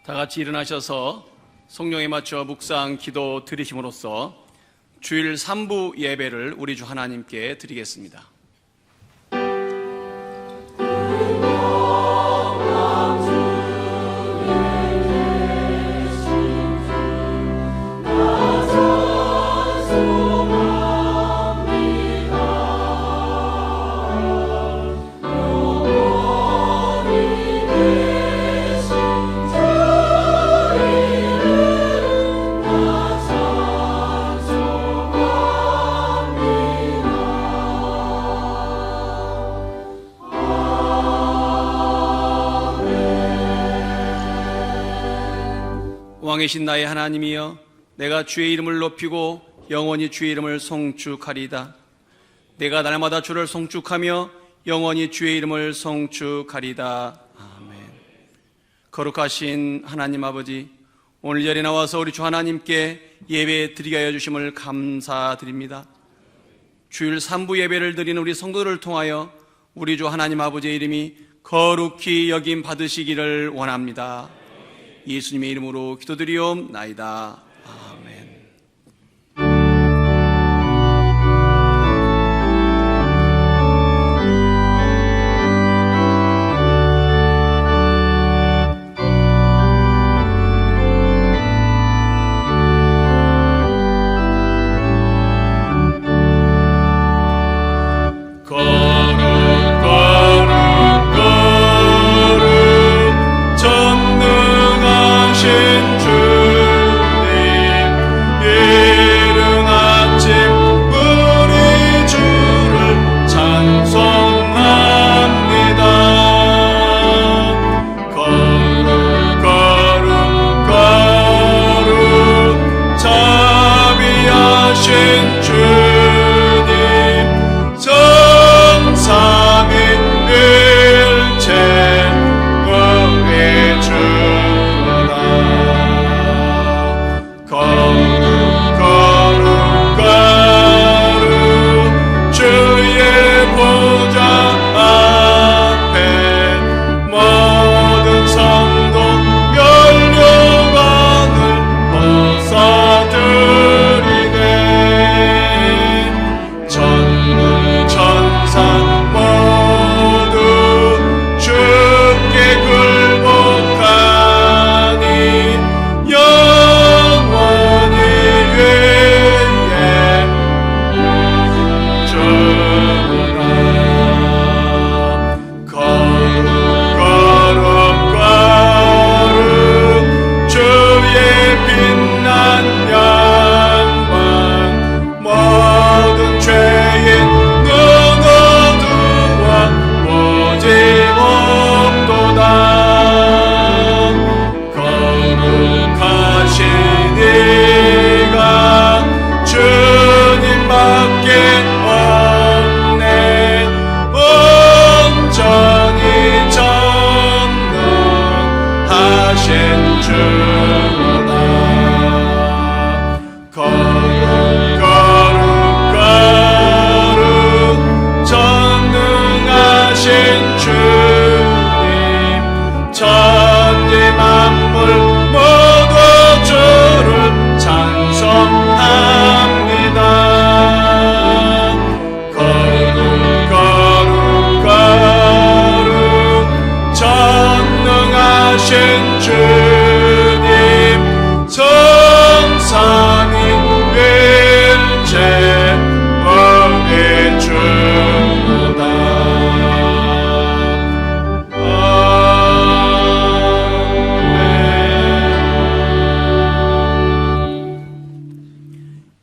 다 같이 일어나셔서 성령에 맞춰 묵상 기도 드리심으로써 주일 3부 예배를 우리 주 하나님께 드리겠습니다. 왕이신 나의 하나님이여, 내가 주의 이름을 높이고 영원히 주의 이름을 송축하리이다. 내가 날마다 주를 송축하며 영원히 주의 이름을 송축하리이다. 아멘. 거룩하신 하나님 아버지, 오늘 자리에 나와서 우리 주 하나님께 예배 드리게 하여 주심을 감사드립니다. 주일 3부 예배를 드리는 우리 성도들을 통하여 우리 주 하나님 아버지의 이름이 거룩히 여김 받으시기를 원합니다. 예수님의 이름으로 기도드리옵나이다. 아멘.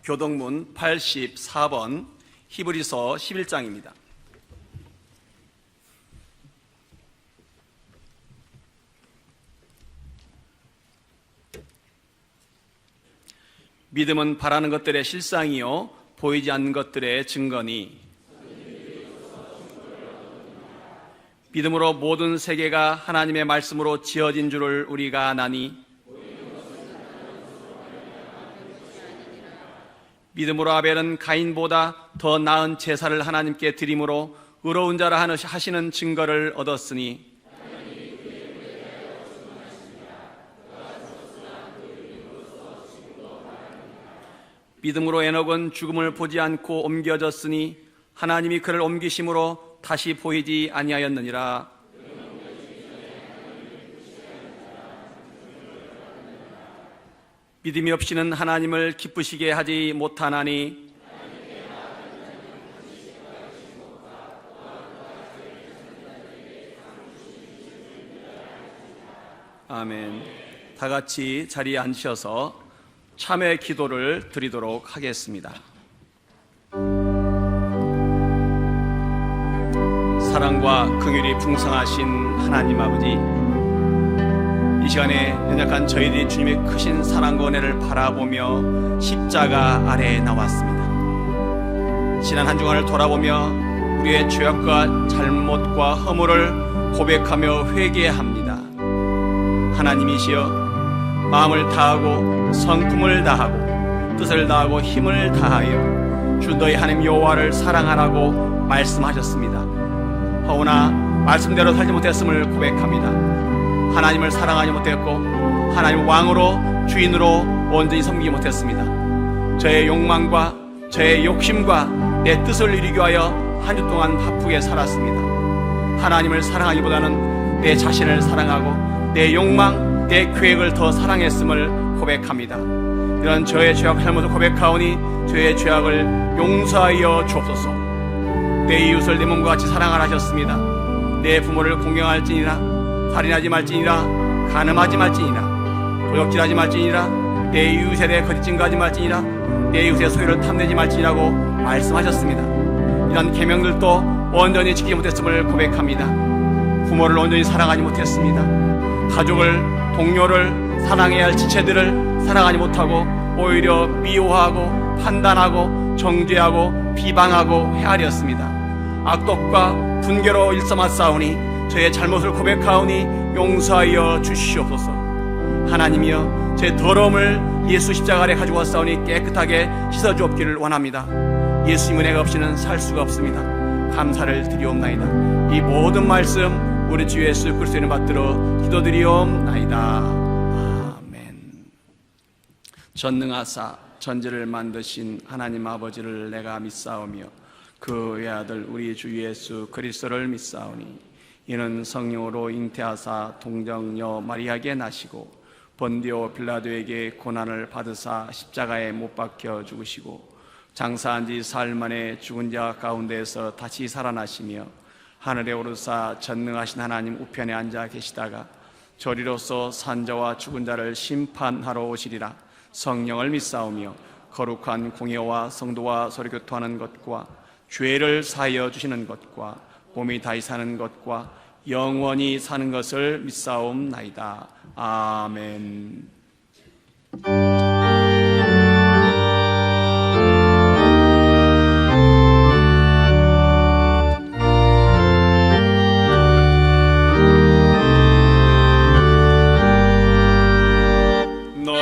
교동문 84번 히브리서 11장입니다. 믿음은 바라는 것들의 실상이요 보이지 않는 것들의 증거니, 믿음으로 모든 세계가 하나님의 말씀으로 지어진 줄을 우리가 아나니, 믿음으로 아벨은 가인보다 더 나은 제사를 하나님께 드림으로 의로운 자라 하시는 증거를 얻었으니, 믿음으로 에녹은 죽음을 보지 않고 옮겨졌으니 하나님이 그를 옮기심으로 다시 보이지 아니하였느니라. 믿음이 없이는 하나님을 기쁘시게 하지 못하나니 아멘. 다 같이 자리에 앉으셔서 참회 기도를 드리도록 하겠습니다. 사랑과 긍휼이 풍성하신 하나님 아버지, 이 시간에 연약한 저희들이 주님의 크신 사랑과 은혜를 바라보며 십자가 아래에 나왔습니다. 지난 한 주간을 돌아보며 우리의 죄악과 잘못과 허물을 고백하며 회개합니다. 하나님이시여, 마음을 다하고 성품을 다하고 뜻을 다하고 힘을 다하여 주 너희 하나님 여호와를 사랑하라고 말씀하셨습니다. 허우나 말씀대로 살지 못했음을 고백합니다. 하나님을 사랑하지 못했고 하나님 왕으로 주인으로 온전히 섬기지 못했습니다. 저의 욕망과 저의 욕심과 내 뜻을 이루기 위하여 한 주 동안 바쁘게 살았습니다. 하나님을 사랑하기보다는 내 자신을 사랑하고 내 욕망, 내 계획을 더 사랑했음을 고백합니다. 이런 저의 죄악 잘못을 고백하오니 저의 죄악을 용서하여 주옵소서. 내 이웃을 내 몸과 같이 사랑하라 하셨습니다. 내 부모를 공경할지니라, 살인하지 말지니라, 간음하지 말지니라, 도적질하지 말지니라, 내 이웃에 대해 거짓 증거하지 말지니라, 내 이웃의 소유를 탐내지 말지니라고 말씀하셨습니다. 이런 계명들도 온전히 지키지 못했음을 고백합니다. 부모를 온전히 사랑하지 못했습니다. 가족을, 동료를, 사랑해야 할 지체들을 사랑하지 못하고 오히려 미워하고 판단하고 정죄하고 비방하고 헤아렸습니다. 악독과 분개로 일삼았사오니 저의 잘못을 고백하오니 용서하여 주시옵소서. 하나님이여, 제 더러움을 예수 십자가 아래 가지고 왔사오니 깨끗하게 씻어주옵기를 원합니다. 예수님 은혜가 없이는 살 수가 없습니다. 감사를 드리옵나이다. 이 모든 말씀 우리 주 예수 그리스도의 이름 받들어 기도드리옵나이다. 아멘. 전능하사 전지를 만드신 하나님 아버지를 내가 믿사오며 그 외아들 우리 주 예수 그리스도를 믿사오니 이는 성령으로 잉태하사 동정녀 마리아에게 나시고 본디오 빌라도에게 고난을 받으사 십자가에 못 박혀 죽으시고 장사한 지 사흘 만에 죽은 자 가운데에서 다시 살아나시며 하늘에 오르사 전능하신 하나님 우편에 앉아 계시다가 저리로서 산자와 죽은 자를 심판하러 오시리라. 성령을 믿사오며 거룩한 공예와 성도와 서로 교통하는 것과 죄를 사하여 주시는 것과 몸이 다시 사는 것과 영원히 사는 것을 믿사옵나이다. 아멘. 너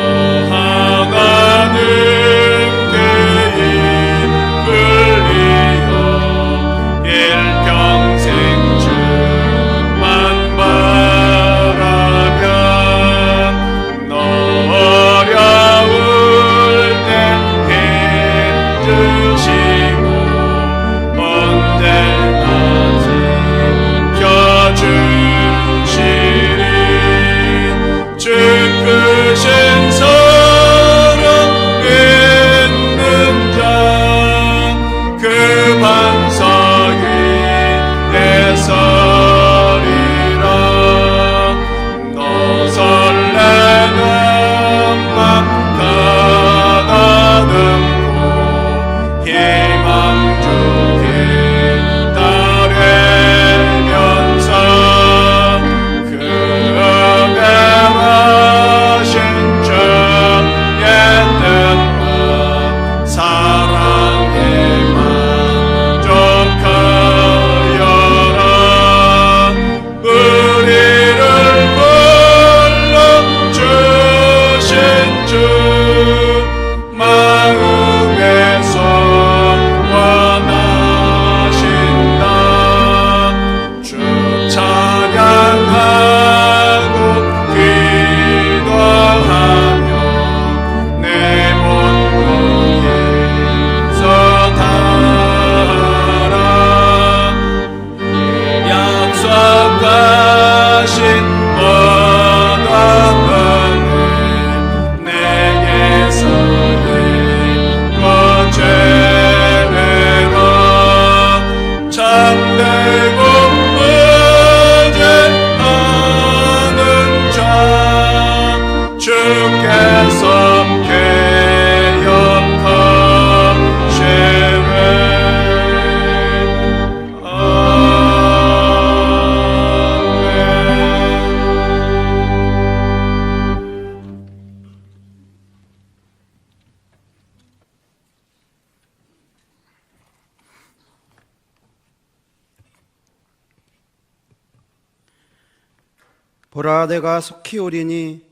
보라, 내가 속히 오리니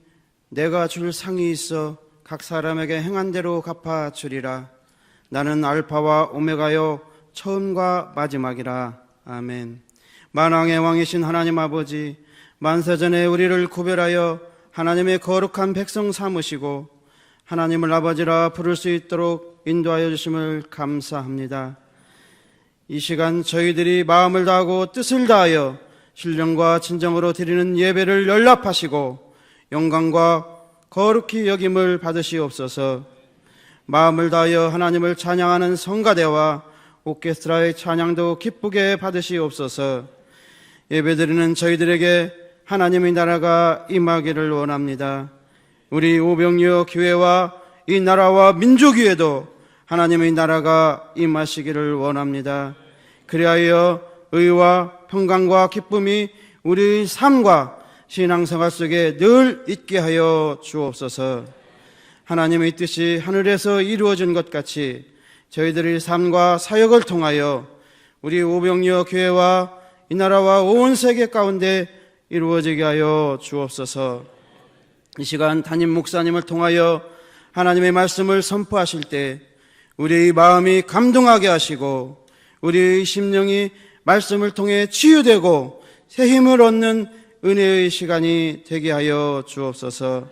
내가 줄 상이 있어 각 사람에게 행한 대로 갚아주리라. 나는 알파와 오메가요 처음과 마지막이라. 아멘. 만왕의 왕이신 하나님 아버지, 만세전에 우리를 구별하여 하나님의 거룩한 백성 삼으시고 하나님을 아버지라 부를 수 있도록 인도하여 주심을 감사합니다. 이 시간 저희들이 마음을 다하고 뜻을 다하여 신령과 진정으로 드리는 예배를 연락하시고 영광과 거룩히 여김을 받으시옵소서. 마음을 다하여 하나님을 찬양하는 성가대와 오케스트라의 찬양도 기쁘게 받으시옵소서. 예배드리는 저희들에게 하나님의 나라가 임하기를 원합니다. 우리 오병이어 교회와 이 나라와 민족 위에도 하나님의 나라가 임하시기를 원합니다. 그리하여 의와 평강과 기쁨이 우리의 삶과 신앙생활 속에 늘 있게 하여 주옵소서. 하나님의 뜻이 하늘에서 이루어진 것 같이 저희들의 삶과 사역을 통하여 우리 오병이어 교회와 이 나라와 온 세계 가운데 이루어지게 하여 주옵소서. 이 시간 담임 목사님을 통하여 하나님의 말씀을 선포하실 때 우리의 마음이 감동하게 하시고 우리의 심령이 말씀을 통해 치유되고 새 힘을 얻는 은혜의 시간이 되게 하여 주옵소서.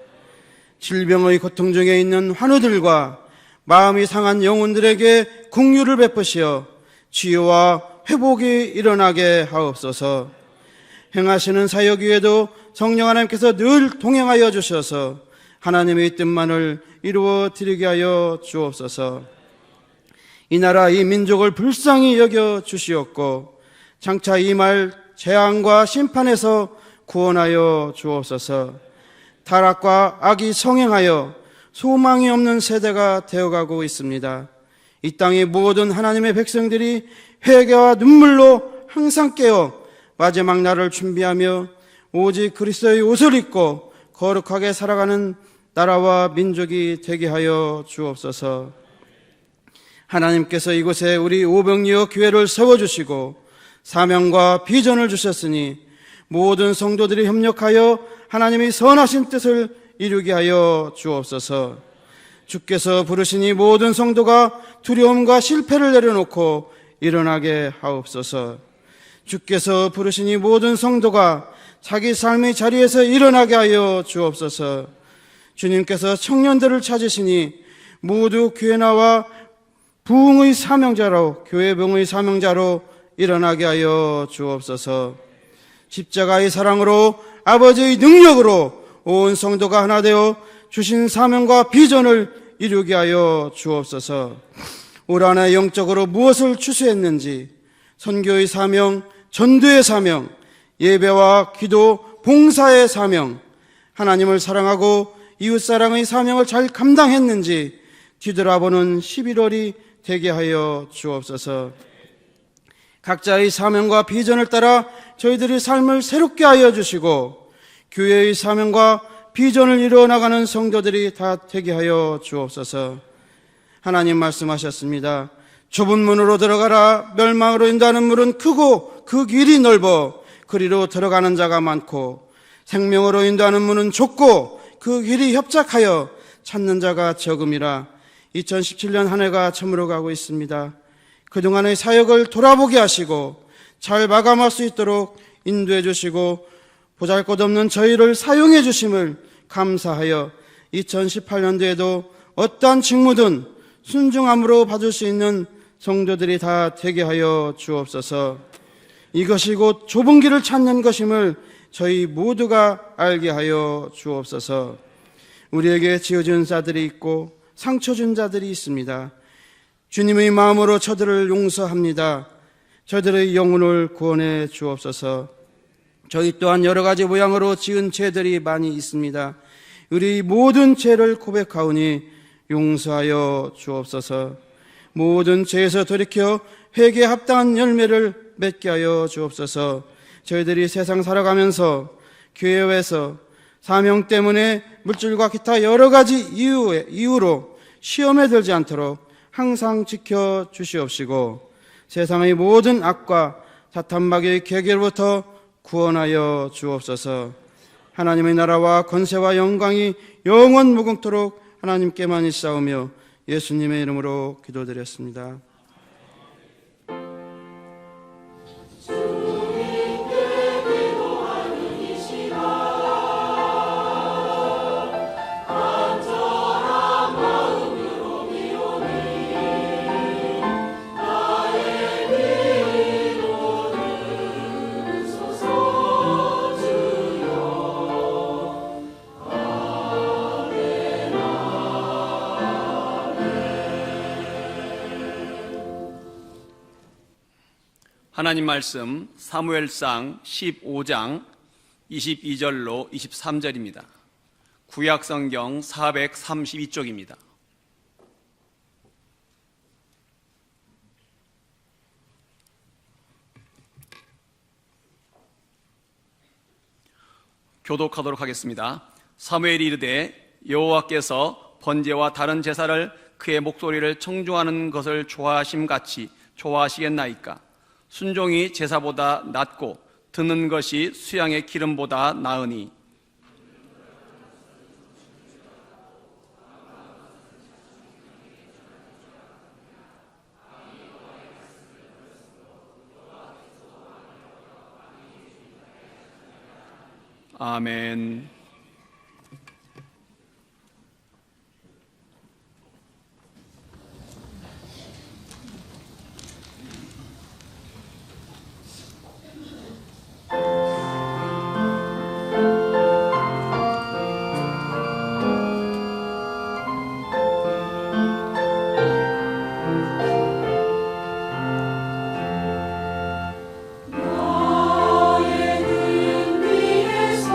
질병의 고통 중에 있는 환우들과 마음이 상한 영혼들에게 긍휼을 베푸시어 치유와 회복이 일어나게 하옵소서. 행하시는 사역 위에도 성령 하나님께서 늘 동행하여 주셔서 하나님의 뜻만을 이루어 드리게 하여 주옵소서. 이 나라 이 민족을 불쌍히 여겨 주시옵고 장차 임할 재앙과 심판에서 구원하여 주옵소서. 타락과 악이 성행하여 소망이 없는 세대가 되어가고 있습니다. 이 땅의 모든 하나님의 백성들이 회개와 눈물로 항상 깨어 마지막 날을 준비하며 오직 그리스도의 옷을 입고 거룩하게 살아가는 나라와 민족이 되게 하여 주옵소서. 하나님께서 이곳에 우리 오병이어 교회를 세워주시고 사명과 비전을 주셨으니 모든 성도들이 협력하여 하나님의 선하신 뜻을 이루게 하여 주옵소서. 주께서 부르시니 모든 성도가 두려움과 실패를 내려놓고 일어나게 하옵소서. 주께서 부르시니 모든 성도가 자기 삶의 자리에서 일어나게 하여 주옵소서. 주님께서 청년들을 찾으시니 모두 교회 나와 부흥의 사명자로, 교회 부흥의 사명자로 일어나게 하여 주옵소서. 십자가의 사랑으로 아버지의 능력으로 온 성도가 하나 되어 주신 사명과 비전을 이루게 하여 주옵소서. 올 한 해 영적으로 무엇을 추수했는지 선교의 사명, 전도의 사명, 예배와 기도, 봉사의 사명, 하나님을 사랑하고 이웃사랑의 사명을 잘 감당했는지 뒤돌아보는 11월이 되게 하여 주옵소서. 각자의 사명과 비전을 따라 저희들의 삶을 새롭게 하여 주시고 교회의 사명과 비전을 이루어 나가는 성도들이 다 되게 하여 주옵소서. 하나님 말씀하셨습니다. 좁은 문으로 들어가라. 멸망으로 인도하는 문은 크고 그 길이 넓어 그리로 들어가는 자가 많고 생명으로 인도하는 문은 좁고 그 길이 협착하여 찾는 자가 적음이라. 2017년 한 해가 저물어가고 있습니다. 그동안의 사역을 돌아보게 하시고 잘 마감할 수 있도록 인도해 주시고 보잘것없는 저희를 사용해 주심을 감사하여 2018년도에도 어떠한 직무든 순종함으로 받을 수 있는 성도들이 다 되게 하여 주옵소서. 이것이 곧 좁은 길을 찾는 것임을 저희 모두가 알게 하여 주옵소서. 우리에게 지어준 자들이 있고 상처 준 자들이 있습니다. 주님의 마음으로 저들을 용서합니다. 저들의 영혼을 구원해 주옵소서. 저희 또한 여러 가지 모양으로 지은 죄들이 많이 있습니다. 우리 모든 죄를 고백하오니 용서하여 주옵소서. 모든 죄에서 돌이켜 회개에 합당한 열매를 맺게 하여 주옵소서. 저희들이 세상 살아가면서 교회에서 사명 때문에 물질과 기타 여러 가지 이유로 시험에 들지 않도록 항상 지켜 주시옵시고 세상의 모든 악과 사탄마귀의 계계로부터 구원하여 주옵소서. 하나님의 나라와 권세와 영광이 영원 무궁토록 하나님께만 있사오며 예수님의 이름으로 기도드렸습니다. 하나님 말씀 사무엘상 15장 22절로 23절입니다. 구약성경 432쪽입니다. 교독하도록 하겠습니다. 사무엘이 이르되 여호와께서 번제와 다른 제사를 그의 목소리를 청중하는 것을 좋아하심같이 좋아하시겠나이까? 순종이 제사보다 낫고 듣는 것이 수양의 기름보다 나으니 아멘. 나의 눈 위에서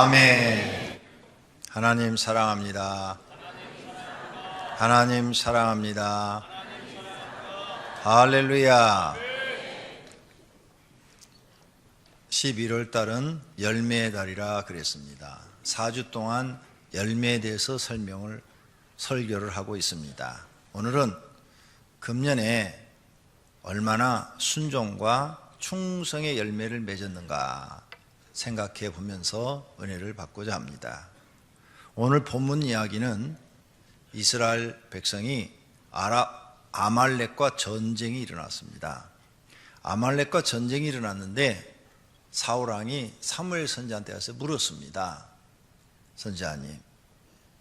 아멘. 하나님 사랑합니다. 하나님 사랑합니다. 할렐루야. 11월 달은 열매의 달이라 그랬습니다. 4주 동안 열매에 대해서 설교를 하고 있습니다. 오늘은 금년에 얼마나 순종과 충성의 열매를 맺었는가 생각해 보면서 은혜를 받고자 합니다. 오늘 본문 이야기는 이스라엘 백성이 아말렉과 전쟁이 일어났습니다. 아말렉과 전쟁이 일어났는데 사울왕이 사무엘 선지자한테 가서 물었습니다. 선지자님,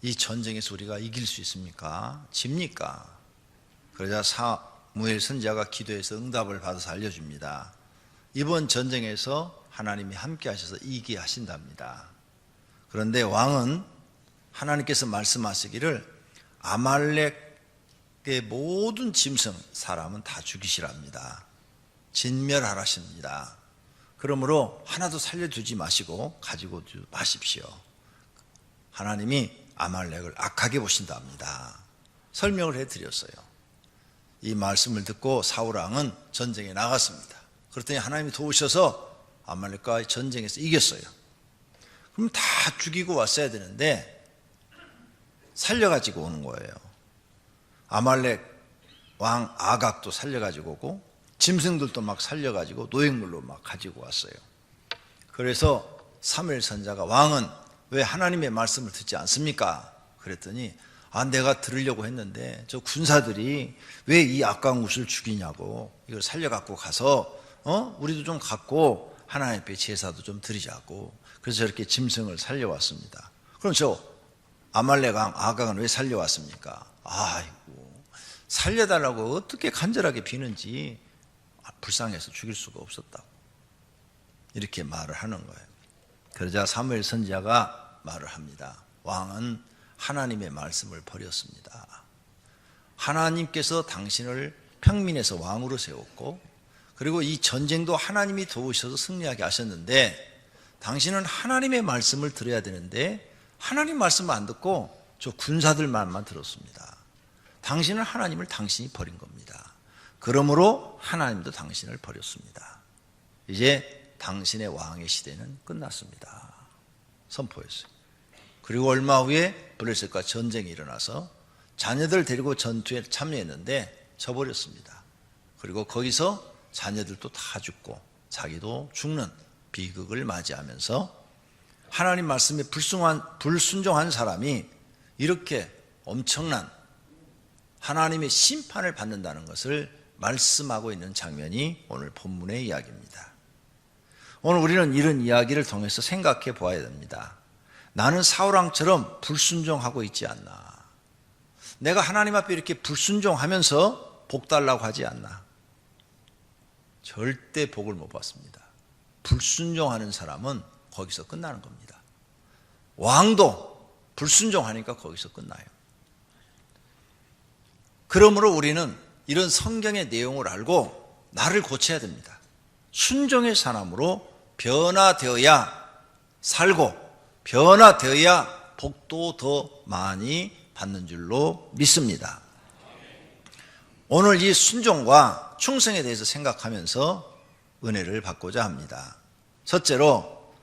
이 전쟁에서 우리가 이길 수 있습니까? 집니까? 그러자 사무엘 선지자가 기도해서 응답을 받아서 알려줍니다. 이번 전쟁에서 하나님이 함께 하셔서 이기게 하신답니다. 그런데 왕은 하나님께서 말씀하시기를 아말렉의 모든 짐승, 사람은 다 죽이시랍니다. 진멸하라십니다. 그러므로 하나도 살려두지 마시고 가지고 마십시오. 하나님이 아말렉을 악하게 보신답니다. 설명을 해드렸어요. 이 말씀을 듣고 사울왕은 전쟁에 나갔습니다. 그랬더니 하나님이 도우셔서 아말렉과 전쟁에서 이겼어요. 그럼 다 죽이고 왔어야 되는데 살려가지고 오는 거예요. 아말렉 왕 아각도 살려가지고 오고 짐승들도 막 살려가지고 노획물로 막 가지고 왔어요. 그래서 사무엘 선지자가 왕은 왜 하나님의 말씀을 듣지 않습니까? 그랬더니 내가 들으려고 했는데 저 군사들이 왜 이 악한 것을 죽이냐고, 이걸 살려갖고 가서 우리도 좀 갖고 하나님 앞에 제사도 좀 드리자고, 그래서 저렇게 짐승을 살려왔습니다. 그럼 저 아말렉 왕 아각은 왜 살려왔습니까? 아이고, 살려달라고 어떻게 간절하게 비는지 불쌍해서 죽일 수가 없었다고 이렇게 말을 하는 거예요. 그러자 사무엘 선지자가 말을 합니다. 왕은 하나님의 말씀을 버렸습니다. 하나님께서 당신을 평민에서 왕으로 세웠고, 그리고 이 전쟁도 하나님이 도우셔서 승리하게 하셨는데, 당신은 하나님의 말씀을 들어야 되는데 하나님 말씀을 안 듣고 저 군사들 말만 들었습니다. 당신은 하나님을 당신이 버린 겁니다. 그러므로 하나님도 당신을 버렸습니다. 이제 당신의 왕의 시대는 끝났습니다. 선포했어요. 그리고 얼마 후에 블레셋과 전쟁이 일어나서 자녀들 데리고 전투에 참여했는데 져버렸습니다. 그리고 거기서 자녀들도 다 죽고 자기도 죽는 비극을 맞이하면서 하나님 말씀에 불순종한 사람이 이렇게 엄청난 하나님의 심판을 받는다는 것을 말씀하고 있는 장면이 오늘 본문의 이야기입니다. 오늘 우리는 이런 이야기를 통해서 생각해 보아야 됩니다. 나는 사울왕처럼 불순종하고 있지 않나? 내가 하나님 앞에 이렇게 불순종하면서 복 달라고 하지 않나? 절대 복을 못 받습니다. 불순종하는 사람은 거기서 끝나는 겁니다. 왕도 불순종하니까 거기서 끝나요. 그러므로 우리는 이런 성경의 내용을 알고 나를 고쳐야 됩니다. 순종의 사람으로 변화되어야 살고 변화되어야 복도 더 많이 받는 줄로 믿습니다. 오늘 이 순종과 충성에 대해서 생각하면서 은혜를 받고자 합니다. 첫째로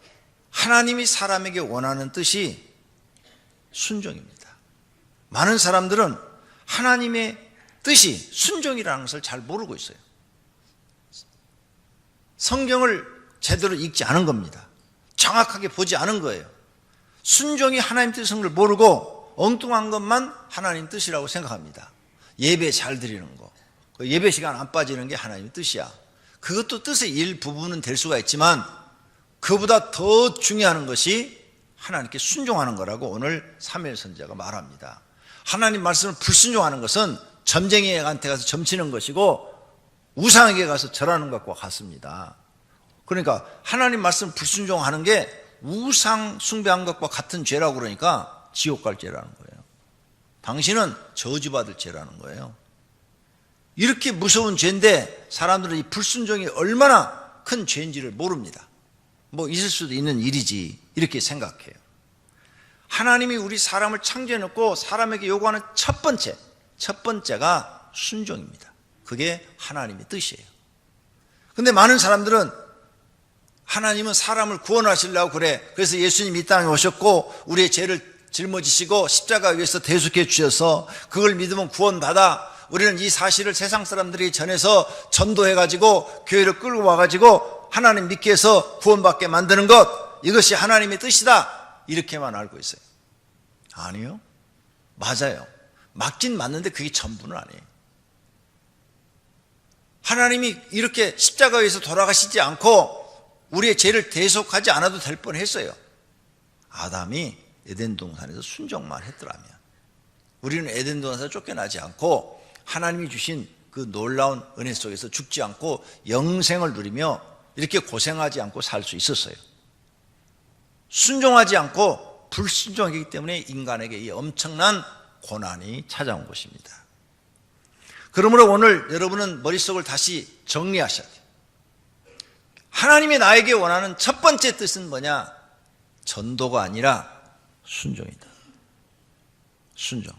하나님이 사람에게 원하는 뜻이 순종입니다. 많은 사람들은 하나님의 뜻이 순종이라는 것을 잘 모르고 있어요. 성경을 제대로 읽지 않은 겁니다. 정확하게 보지 않은 거예요. 순종이 하나님 뜻인 걸 모르고 엉뚱한 것만 하나님 뜻이라고 생각합니다. 예배 잘 드리는 거, 예배 시간 안 빠지는 게 하나님의 뜻이야. 그것도 뜻의 일부분은 될 수가 있지만 그보다 더 중요한 것이 하나님께 순종하는 거라고 오늘 사무엘 선지자가 말합니다. 하나님 말씀을 불순종하는 것은 점쟁이한테 가서 점치는 것이고 우상에게 가서 절하는 것과 같습니다. 그러니까 하나님 말씀을 불순종하는 게 우상 숭배한 것과 같은 죄라고 그러니까 지옥 갈 죄라는 거예요. 당신은 저주받을 죄라는 거예요. 이렇게 무서운 죄인데 사람들은 이 불순종이 얼마나 큰 죄인지를 모릅니다. 뭐 있을 수도 있는 일이지 이렇게 생각해요. 하나님이 우리 사람을 창조해 놓고 사람에게 요구하는 첫 번째가 순종입니다. 그게 하나님의 뜻이에요. 근데 많은 사람들은 하나님은 사람을 구원하시려고 그래. 그래서 예수님이 이 땅에 오셨고 우리의 죄를 짊어지시고 십자가 위에서 대속해 주셔서 그걸 믿으면 구원받아. 우리는 이 사실을 세상 사람들이 전해서 전도해가지고 교회를 끌고 와가지고 하나님 믿게 해서 구원받게 만드는 것, 이것이 하나님의 뜻이다, 이렇게만 알고 있어요. 아니요, 맞아요. 맞긴 맞는데 그게 전부는 아니에요. 하나님이 이렇게 십자가 위에서 돌아가시지 않고 우리의 죄를 대속하지 않아도 될 뻔했어요. 아담이 에덴 동산에서 순종만 했더라면 우리는 에덴 동산에서 쫓겨나지 않고 하나님이 주신 그 놀라운 은혜 속에서 죽지 않고 영생을 누리며 이렇게 고생하지 않고 살 수 있었어요. 순종하지 않고 불순종하기 때문에 인간에게 이 엄청난 고난이 찾아온 것입니다. 그러므로 오늘 여러분은 머릿속을 다시 정리하셔야 돼요. 하나님이 나에게 원하는 첫 번째 뜻은 뭐냐? 전도가 아니라 순종이다. 순종.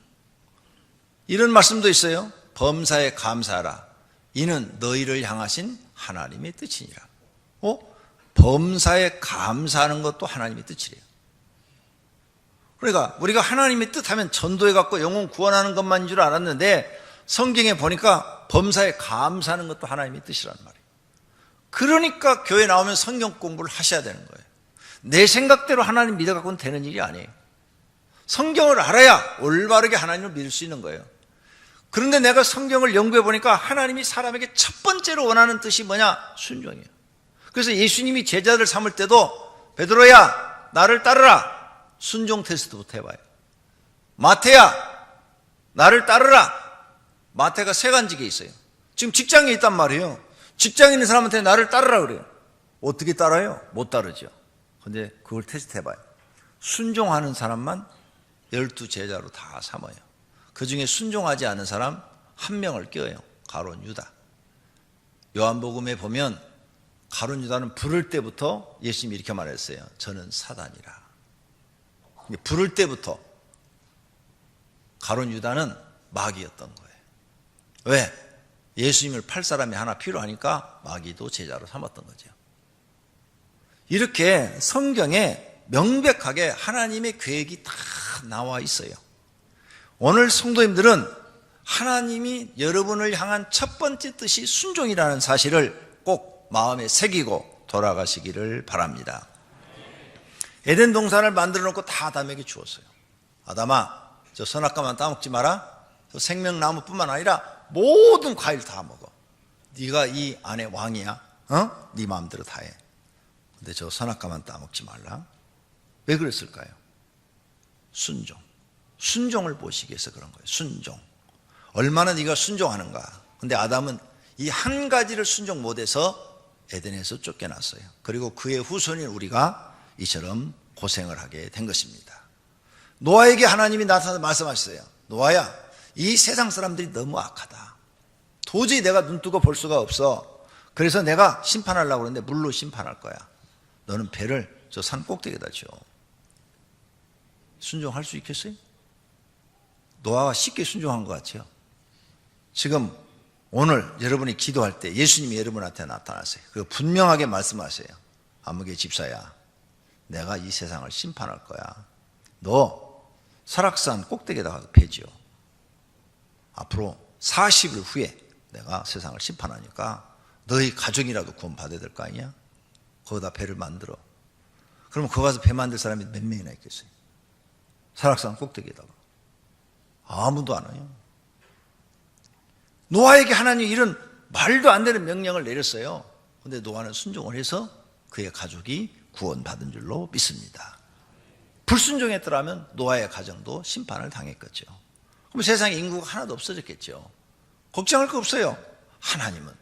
이런 말씀도 있어요. 범사에 감사하라. 이는 너희를 향하신 하나님의 뜻이니라. 범사에 감사하는 것도 하나님의 뜻이래요. 그러니까 우리가 하나님의 뜻하면 전도해 갖고 영혼 구원하는 것만인 줄 알았는데 성경에 보니까 범사에 감사하는 것도 하나님의 뜻이란 말이에요. 그러니까 교회 나오면 성경 공부를 하셔야 되는 거예요. 내 생각대로 하나님 믿어 갖고는 되는 일이 아니에요. 성경을 알아야 올바르게 하나님을 믿을 수 있는 거예요. 그런데 내가 성경을 연구해 보니까 하나님이 사람에게 첫 번째로 원하는 뜻이 뭐냐? 순종이에요. 그래서 예수님이 제자들 삼을 때도 베드로야 나를 따르라, 순종 테스트부터 해봐요. 마태야 나를 따르라. 마태가 세간직에 있어요. 지금 직장에 있단 말이에요. 직장에 있는 사람한테 나를 따르라 그래요. 어떻게 따라요? 못 따르죠. 근데 그걸 테스트 해봐요. 순종하는 사람만 12제자로 다 삼아요. 그 중에 순종하지 않은 사람 한 명을 껴요. 가룟 유다. 요한복음에 보면 가룟 유다는 부를 때부터 예수님이 이렇게 말했어요. 저는 사단이라. 부를 때부터 가룟 유다는 마귀였던 거예요. 왜? 예수님을 팔 사람이 하나 필요하니까 마귀도 제자로 삼았던 거죠. 이렇게 성경에 명백하게 하나님의 계획이 다 나와 있어요. 오늘 성도님들은 하나님이 여러분을 향한 첫 번째 뜻이 순종이라는 사실을 꼭 마음에 새기고 돌아가시기를 바랍니다. 에덴 동산을 만들어 놓고 다 아담에게 주었어요. 아담아, 저 선악과만 따먹지 마라. 저 생명나무뿐만 아니라 모든 과일 다 먹어. 네가 이 안에 왕이야. 네 마음대로 다 해. 근데 저 선악과만 따먹지 말라. 왜 그랬을까요? 순종. 순종을 보시기 위해서 그런 거예요. 순종. 얼마나 네가 순종하는가. 근데 아담은 이 한 가지를 순종 못해서 에덴에서 쫓겨났어요. 그리고 그의 후손인 우리가 이처럼 고생을 하게 된 것입니다. 노아에게 하나님이 나타나서 말씀하셨어요. 노아야, 이 세상 사람들이 너무 악하다. 도저히 내가 눈뜨고 볼 수가 없어. 그래서 내가 심판하려고 그러는데 물로 심판할 거야. 너는 배를 저 산 꼭대기에다 지어. 순종할 수 있겠어요? 노아가 쉽게 순종한 것 같아요. 지금 오늘 여러분이 기도할 때 예수님이 여러분한테 나타나세요. 그리고 분명하게 말씀하세요. 아무개 집사야, 내가 이 세상을 심판할 거야. 너 설악산 꼭대기에다가 배 지어. 앞으로 40일 후에 내가 세상을 심판하니까 너희 가족이라도 구원받아야 될 거 아니야? 거기다 배를 만들어. 그러면 거기 가서 배 만들 사람이 몇 명이나 있겠어요? 설악산 꼭대기에다가. 아무도 안 와요. 노아에게 하나님이 이런 말도 안 되는 명령을 내렸어요. 그런데 노아는 순종을 해서 그의 가족이 구원받은 줄로 믿습니다. 불순종했더라면 노아의 가정도 심판을 당했겠죠. 그럼 세상에 인구가 하나도 없어졌겠죠. 걱정할 거 없어요. 하나님은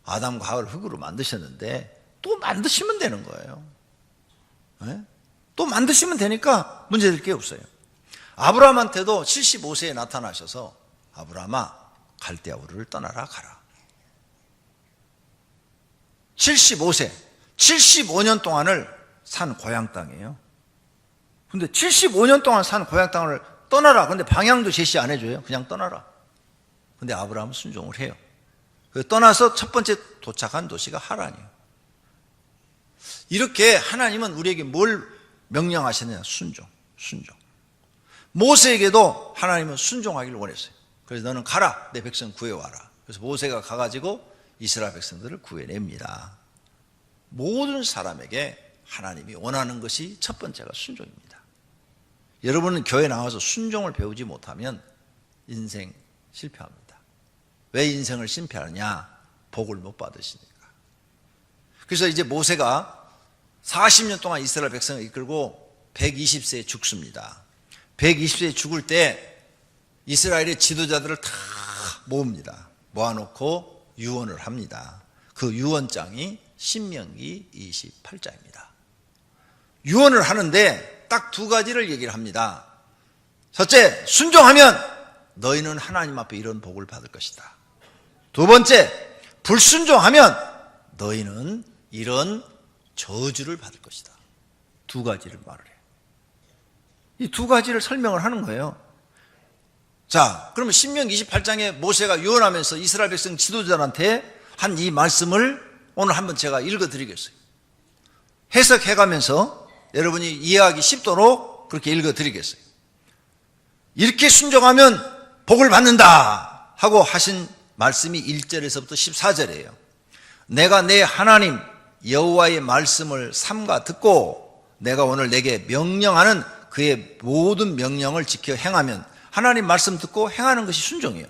아담과 하와를 흙으로 만드셨는데 또 만드시면 되는 거예요. 네? 또 만드시면 되니까 문제될 게 없어요. 아브라함한테도 75세에 나타나셔서 아브라함아, 갈대아 우르를 떠나라 가라. 75세, 75년 동안을 산 고향 땅이에요. 근데 75년 동안 산 고향 땅을 떠나라. 근데 방향도 제시 안 해줘요. 그냥 떠나라. 근데 아브라함은 순종을 해요. 떠나서 첫 번째 도착한 도시가 하란이에요. 이렇게 하나님은 우리에게 뭘 명령하시느냐? 순종. 모세에게도 하나님은 순종하기를 원했어요. 그래서 너는 가라. 내 백성 구해와라. 그래서 모세가 가가지고 이스라엘 백성들을 구해냅니다. 모든 사람에게 하나님이 원하는 것이 첫 번째가 순종입니다. 여러분은 교회 나와서 순종을 배우지 못하면 인생 실패합니다. 왜 인생을 실패하느냐? 복을 못 받으시니까. 그래서 이제 모세가 40년 동안 이스라엘 백성을 이끌고 120세에 죽습니다. 120세에 죽을 때 이스라엘의 지도자들을 다 모읍니다. 모아놓고 유언을 합니다. 그 유언장이 신명기 28장입니다. 유언을 하는데 딱 두 가지를 얘기를 합니다. 첫째, 순종하면 너희는 하나님 앞에 이런 복을 받을 것이다. 두 번째, 불순종하면 너희는 이런 저주를 받을 것이다. 두 가지를 말을 해요. 이 두 가지를 설명을 하는 거예요. 자, 그러면 신명기 28장에 모세가 유언하면서 이스라엘 백성 지도자들한테 한 이 말씀을 오늘 한번 제가 읽어드리겠어요. 해석해가면서 여러분이 이해하기 쉽도록 그렇게 읽어드리겠어요. 이렇게 순종하면 복을 받는다 하고 하신 말씀이 1절에서부터 14절이에요. 내가 내 하나님 여호와의 말씀을 삼가 듣고 내가 오늘 내게 명령하는 그의 모든 명령을 지켜 행하면, 하나님 말씀 듣고 행하는 것이 순종이에요.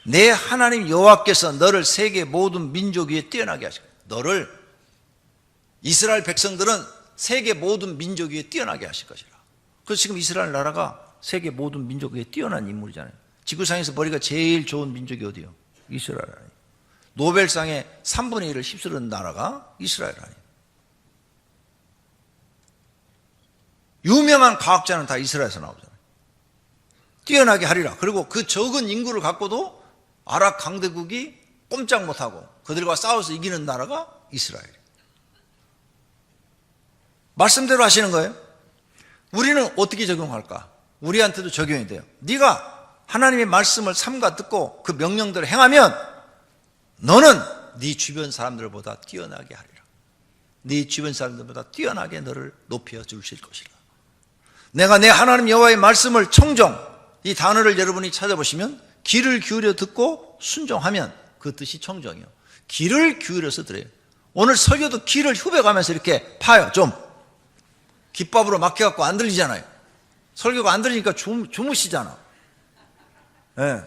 내 하나님 여호와께서 너를 세계 모든 민족 위에 뛰어나게 하실 거예요. 너를, 이스라엘 백성들은 세계 모든 민족 위에 뛰어나게 하실 것이라. 그래서 지금 이스라엘 나라가 세계 모든 민족 위에 뛰어난 인물이잖아요. 지구상에서 머리가 제일 좋은 민족이 어디요? 이스라엘 아니에요. 노벨상의 3분의 1을 휩쓸은 나라가 이스라엘 아니에요. 유명한 과학자는 다 이스라엘에서 나오잖아요. 뛰어나게 하리라. 그리고 그 적은 인구를 갖고도 아랍 강대국이 꼼짝 못하고 그들과 싸워서 이기는 나라가 이스라엘이에요. 말씀대로 하시는 거예요. 우리는 어떻게 적용할까? 우리한테도 적용이 돼요. 네가 하나님의 말씀을 삼가 듣고 그 명령대로 행하면 너는 네 주변 사람들보다 뛰어나게 하리라. 네 주변 사람들보다 뛰어나게 너를 높여 주실 것이라. 내가 내 하나님 여호와의 말씀을 청종, 이 단어를 여러분이 찾아보시면 귀를 기울여 듣고 순종하면 그 뜻이 청종이요. 귀를 기울여서 들어요. 오늘 설교도 귀를 후벼가면서 이렇게 파요. 좀 귓밥으로 막혀갖고 안 들리잖아요. 설교가 안 들리니까 주무시잖아. 네.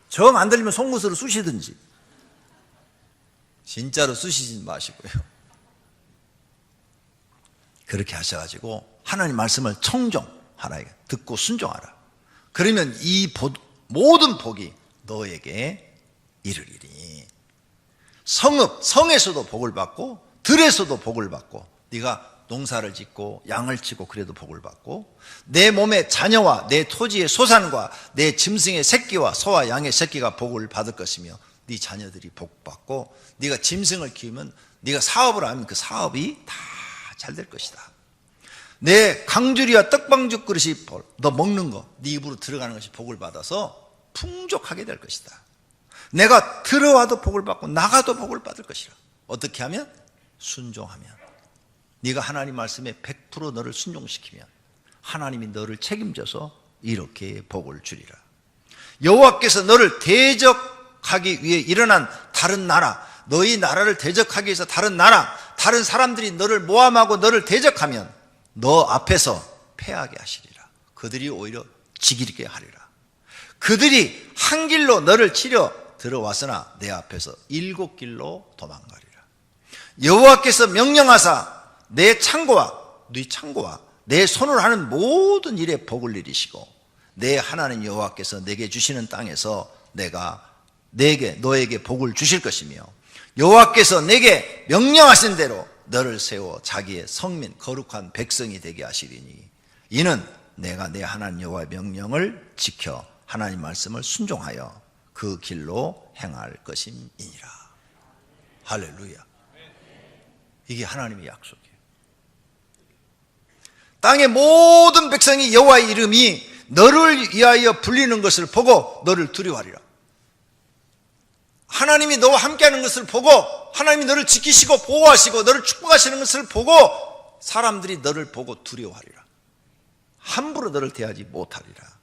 정 안 들리면 송곳으로 쑤시든지. 진짜로 쑤시지 마시고요. 그렇게 하셔가지고 하나님 말씀을 청종하라. 듣고 순종하라. 그러면 이 모든 복이 너에게 이르리니. 성에서도 복을 받고 들에서도 복을 받고, 네가 농사를 짓고 양을 치고 그래도 복을 받고, 내 몸의 자녀와 내 토지의 소산과 내 짐승의 새끼와 소와 양의 새끼가 복을 받을 것이며, 네 자녀들이 복받고, 네가 짐승을 키우면, 네가 사업을 하면 그 사업이 다 잘 될 것이다. 내 강주리와 떡방죽 그릇이 너 먹는 거, 네 입으로 들어가는 것이 복을 받아서 풍족하게 될 것이다. 내가 들어와도 복을 받고 나가도 복을 받을 것이라. 어떻게 하면? 순종하면. 네가 하나님 말씀에 100% 너를 순종시키면 하나님이 너를 책임져서 이렇게 복을 주리라. 여호와께서 너를 대적하기 위해 일어난 다른 나라, 너희 나라를 대적하기 위해서 다른 나라, 다른 사람들이 너를 모함하고 너를 대적하면 너 앞에서 패하게 하시리라. 그들이 오히려 지기게 하리라. 그들이 한 길로 너를 치려 들어왔으나 내 앞에서 7길로 도망가리라. 여호와께서 명령하사 내 창고와 네 창고와 내 손으로 하는 모든 일에 복을 내리시고, 내 하나님 여호와께서 내게 주시는 땅에서 너에게 복을 주실 것이며, 여호와께서 내게 명령하신 대로 너를 세워 자기의 성민 거룩한 백성이 되게 하시리니, 이는 내가 내 하나님 여호와의 명령을 지켜 하나님 말씀을 순종하여 그 길로 행할 것임이니라. 할렐루야. 이게 하나님의 약속이에요. 땅의 모든 백성이 여호와의 이름이 너를 위하여 불리는 것을 보고 너를 두려워하리라. 하나님이 너와 함께하는 것을 보고, 하나님이 너를 지키시고 보호하시고 너를 축복하시는 것을 보고 사람들이 너를 보고 두려워하리라. 함부로 너를 대하지 못하리라.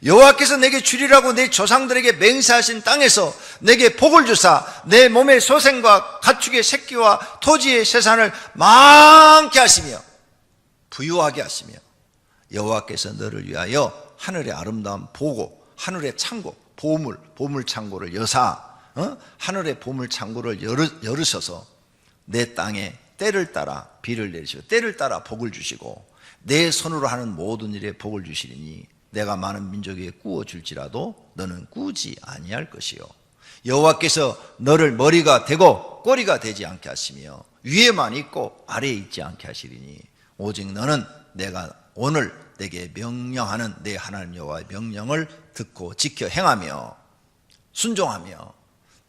여호와께서 내게 주리라고 내 조상들에게 맹세하신 땅에서 내게 복을 주사 내 몸의 소생과 가축의 새끼와 토지의 세산을 많게 하시며 부유하게 하시며, 여호와께서 너를 위하여 하늘의 아름다운 보고 하늘의 창고, 보물 창고를 여사, 하늘의 보물 창고를 열으셔서 내 땅에 때를 따라 비를 내리시고 때를 따라 복을 주시고 내 손으로 하는 모든 일에 복을 주시리니 내가 많은 민족에게 꾸어 줄지라도 너는 꾸지 아니할 것이요, 여호와께서 너를 머리가 되고 꼬리가 되지 않게 하시며 위에만 있고 아래에 있지 않게 하시리니 오직 너는 내가 오늘 내게 명령하는 내 하나님 여호와의 명령을 듣고 지켜 행하며 순종하며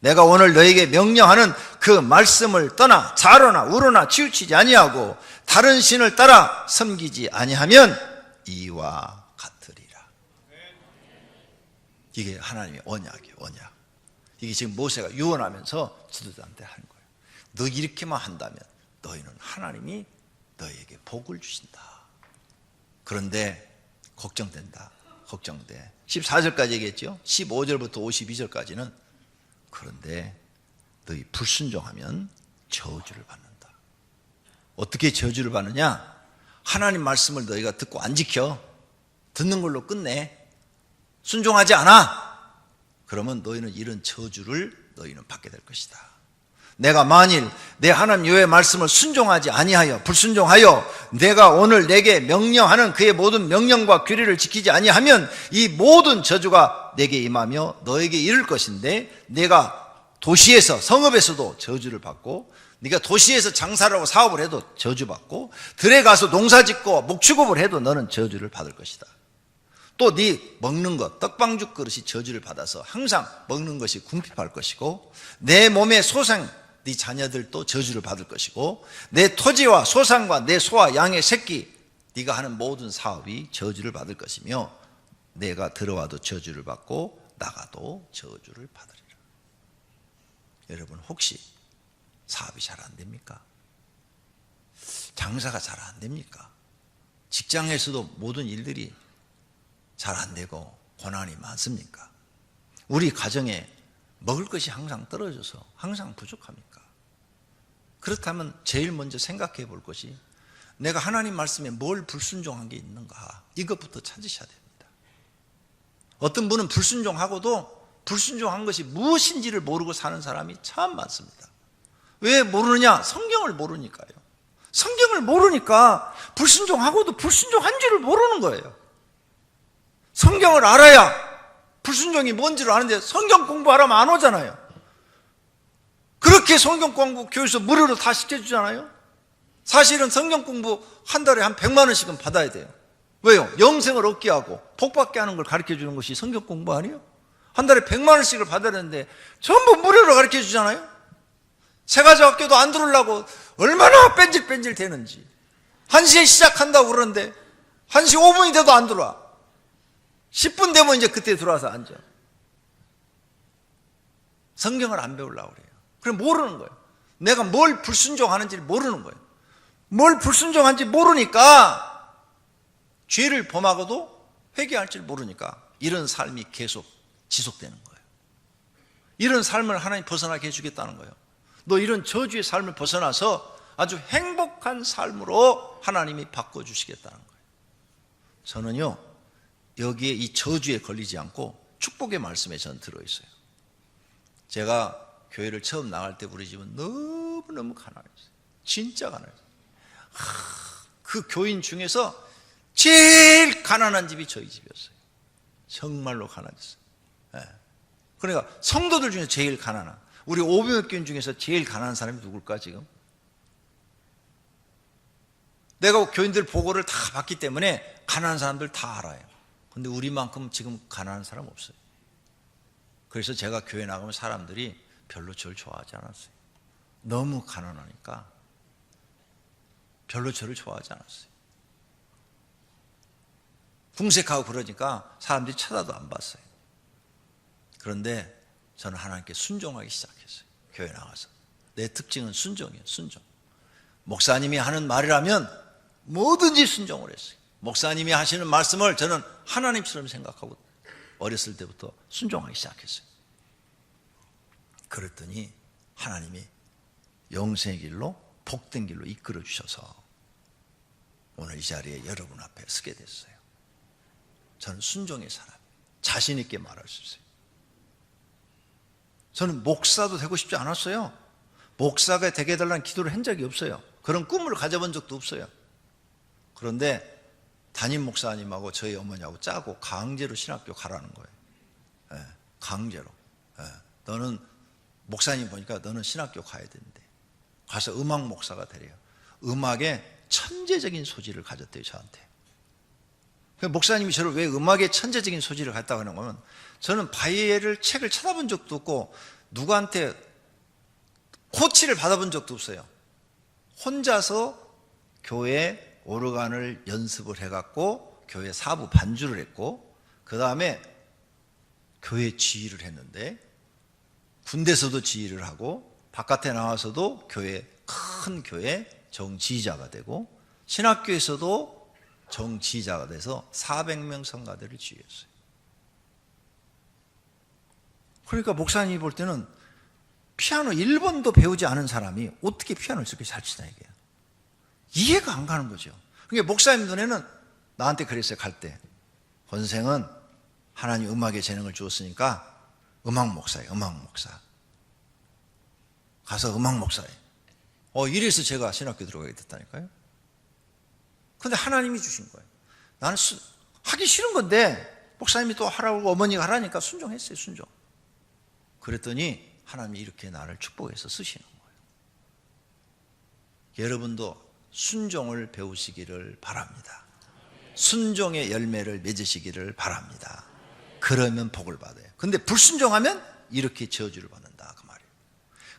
내가 오늘 너에게 명령하는 그 말씀을 떠나 좌로나 우로나 치우치지 아니하고 다른 신을 따라 섬기지 아니하면 이와 같으리라. 이게 하나님의 언약이에요. 언약. 이게 지금 모세가 유언하면서 지도자한테 하는 거예요. 너 이렇게만 한다면 너희는 하나님이 너희에게 복을 주신다. 그런데 걱정된다. 걱정돼. 14절까지 얘기했죠. 15절부터 52절까지는 그런데 너희 불순종하면 저주를 받는다. 어떻게 저주를 받느냐? 하나님 말씀을 너희가 듣고 안 지켜, 듣는 걸로 끝내, 순종하지 않아, 그러면 너희는 이런 저주를 너희는 받게 될 것이다. 내가 만일 내 하나님 여호와의 말씀을 순종하지 아니하여 불순종하여 내가 오늘 내게 명령하는 그의 모든 명령과 규례를 지키지 아니하면 이 모든 저주가 내게 임하며 너에게 이를 것인데, 내가 도시에서 성읍에서도 저주를 받고 네가 도시에서 장사를 하고 사업을 해도 저주받고 들에 가서 농사짓고 목축업을 해도 너는 저주를 받을 것이다. 또 네 먹는 것, 떡방죽 그릇이 저주를 받아서 항상 먹는 것이 궁핍할 것이고 내 몸의 소생, 네 자녀들도 저주를 받을 것이고 내 토지와 소산과 내 소와 양의 새끼, 네가 하는 모든 사업이 저주를 받을 것이며 내가 들어와도 저주를 받고 나가도 저주를 받으리라. 여러분, 혹시 사업이 잘 안 됩니까? 장사가 잘 안 됩니까? 직장에서도 모든 일들이 잘 안 되고 고난이 많습니까? 우리 가정에 먹을 것이 항상 떨어져서 항상 부족합니까? 그렇다면 제일 먼저 생각해 볼 것이 내가 하나님 말씀에 뭘 불순종한 게 있는가, 이것부터 찾으셔야 됩니다. 어떤 분은 불순종하고도 불순종한 것이 무엇인지를 모르고 사는 사람이 참 많습니다. 왜 모르느냐? 성경을 모르니까요. 성경을 모르니까 불순종하고도 불순종한 줄을 모르는 거예요. 성경을 알아야 불순종이 뭔지를 아는데 성경 공부하라면 안 오잖아요. 그렇게 성경 공부 교회에서 무료로 다 시켜주잖아요. 사실은 성경 공부 한 달에 한 100만 원씩은 받아야 돼요. 왜요? 영생을 얻게 하고 복받게 하는 걸 가르쳐 주는 것이 성경 공부 아니에요? 한 달에 100만 원씩을 받아야 되는데 전부 무료로 가르쳐 주잖아요. 새가족 학교도 안 들으려고 얼마나 뺀질뺀질 되는지. 1시에 시작한다고 그러는데 1시 5분이 돼도 안 들어와. 10분 되면 이제 그때 들어와서 앉아. 성경을 안 배우려고 그래요. 그럼 모르는 거예요. 내가 뭘 불순종하는지를 모르는 거예요. 뭘 불순종한지 모르니까 죄를 범하고도 회개할 줄 모르니까 이런 삶이 계속 지속되는 거예요. 이런 삶을 하나님 벗어나게 해주겠다는 거예요. 너 이런 저주의 삶을 벗어나서 아주 행복한 삶으로 하나님이 바꿔주시겠다는 거예요. 저는요, 여기에 이 저주에 걸리지 않고 축복의 말씀에 저는 들어있어요. 제가 교회를 처음 나갈 때 우리 집은 너무너무 가난했어요. 진짜 가난했어요. 그 교인 중에서 제일 가난한 집이 저희 집이었어요. 정말로 가난했어요. 네. 그러니까 성도들 중에 제일 가난한, 우리 오병역교인 중에서 제일 가난한 사람이 누굴까 지금? 내가 교인들 보고를 다 봤기 때문에 가난한 사람들 다 알아요. 근데 우리만큼 지금 가난한 사람 없어요. 그래서 제가 교회 나가면 사람들이 별로 저를 좋아하지 않았어요. 너무 가난하니까 별로 저를 좋아하지 않았어요. 궁색하고 그러니까 사람들이 쳐다도 안 봤어요. 그런데 저는 하나님께 순종하기 시작했어요. 교회 나가서. 내 특징은 순종이에요. 순종. 목사님이 하는 말이라면 뭐든지 순종을 했어요. 목사님이 하시는 말씀을 저는 하나님처럼 생각하고 어렸을 때부터 순종하기 시작했어요. 그랬더니 하나님이 영생의 길로 복된 길로 이끌어 주셔서 오늘 이 자리에 여러분 앞에 서게 됐어요. 저는 순종의 사람, 자신 있게 말할 수 있어요. 저는 목사도 되고 싶지 않았어요. 목사가 되게 해달라는 기도를 한 적이 없어요. 그런 꿈을 가져본 적도 없어요. 그런데 담임 목사님하고 저희 어머니하고 짜고 강제로 신학교 가라는 거예요. 네, 강제로. 네, 너는 목사님 보니까 너는 신학교 가야 된대. 가서 음악 목사가 되래요. 음악에 천재적인 소질을 가졌대요, 저한테. 목사님이 저를 왜 음악에 천재적인 소질을 갖다고 하는 거면 저는 바이엘을 책을 찾아본 적도 없고 누구한테 코치를 받아본 적도 없어요. 혼자서 교회 오르간을 연습을 해갖고 교회 사부 반주를 했고 그 다음에 교회 지휘를 했는데 군대에서도 지휘를 하고 바깥에 나와서도 큰 교회 정지휘자가 되고 신학교에서도 정지휘자가 돼서 400명 성가대를 지휘했어요. 그러니까 목사님이 볼 때는 피아노 1번도 배우지 않은 사람이 어떻게 피아노를 저렇게 잘 치냐 이게 이해가 안 가는 거죠. 그러니까 목사님 눈에는 나한테 그랬어요. 갈 때 권생은 하나님 음악에 재능을 주었으니까 음악 목사예요. 음악 목사. 가서 음악 목사예요. 이래서 제가 신학교 들어가게 됐다니까요. 근데 하나님이 주신 거예요. 나는 하기 싫은 건데 목사님이 또 하라고 어머니가 하라니까 순종했어요. 순종. 그랬더니 하나님이 이렇게 나를 축복해서 쓰시는 거예요. 여러분도 순종을 배우시기를 바랍니다. 순종의 열매를 맺으시기를 바랍니다. 그러면 복을 받아요. 근데 불순종하면 이렇게 저주를 받는다 그 말이에요.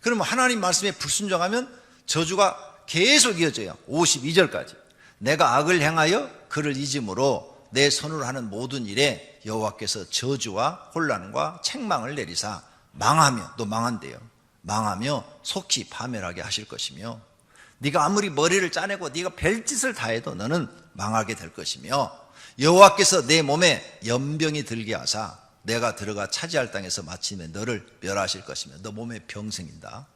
그러면 하나님 말씀에 불순종하면 저주가 계속 이어져요. 52절까지. 내가 악을 행하여 그를 잊음으로 내 손으로 하는 모든 일에 여호와께서 저주와 혼란과 책망을 내리사 망하며 또 망한대요. 망하며 속히 파멸하게 하실 것이며 네가 아무리 머리를 짜내고 네가 별짓을 다 해도 너는 망하게 될 것이며 여호와께서 내 몸에 연병이 들게 하사 내가 들어가 차지할 땅에서 마침내 너를 멸하실 것이며 너 몸에 병 생긴다.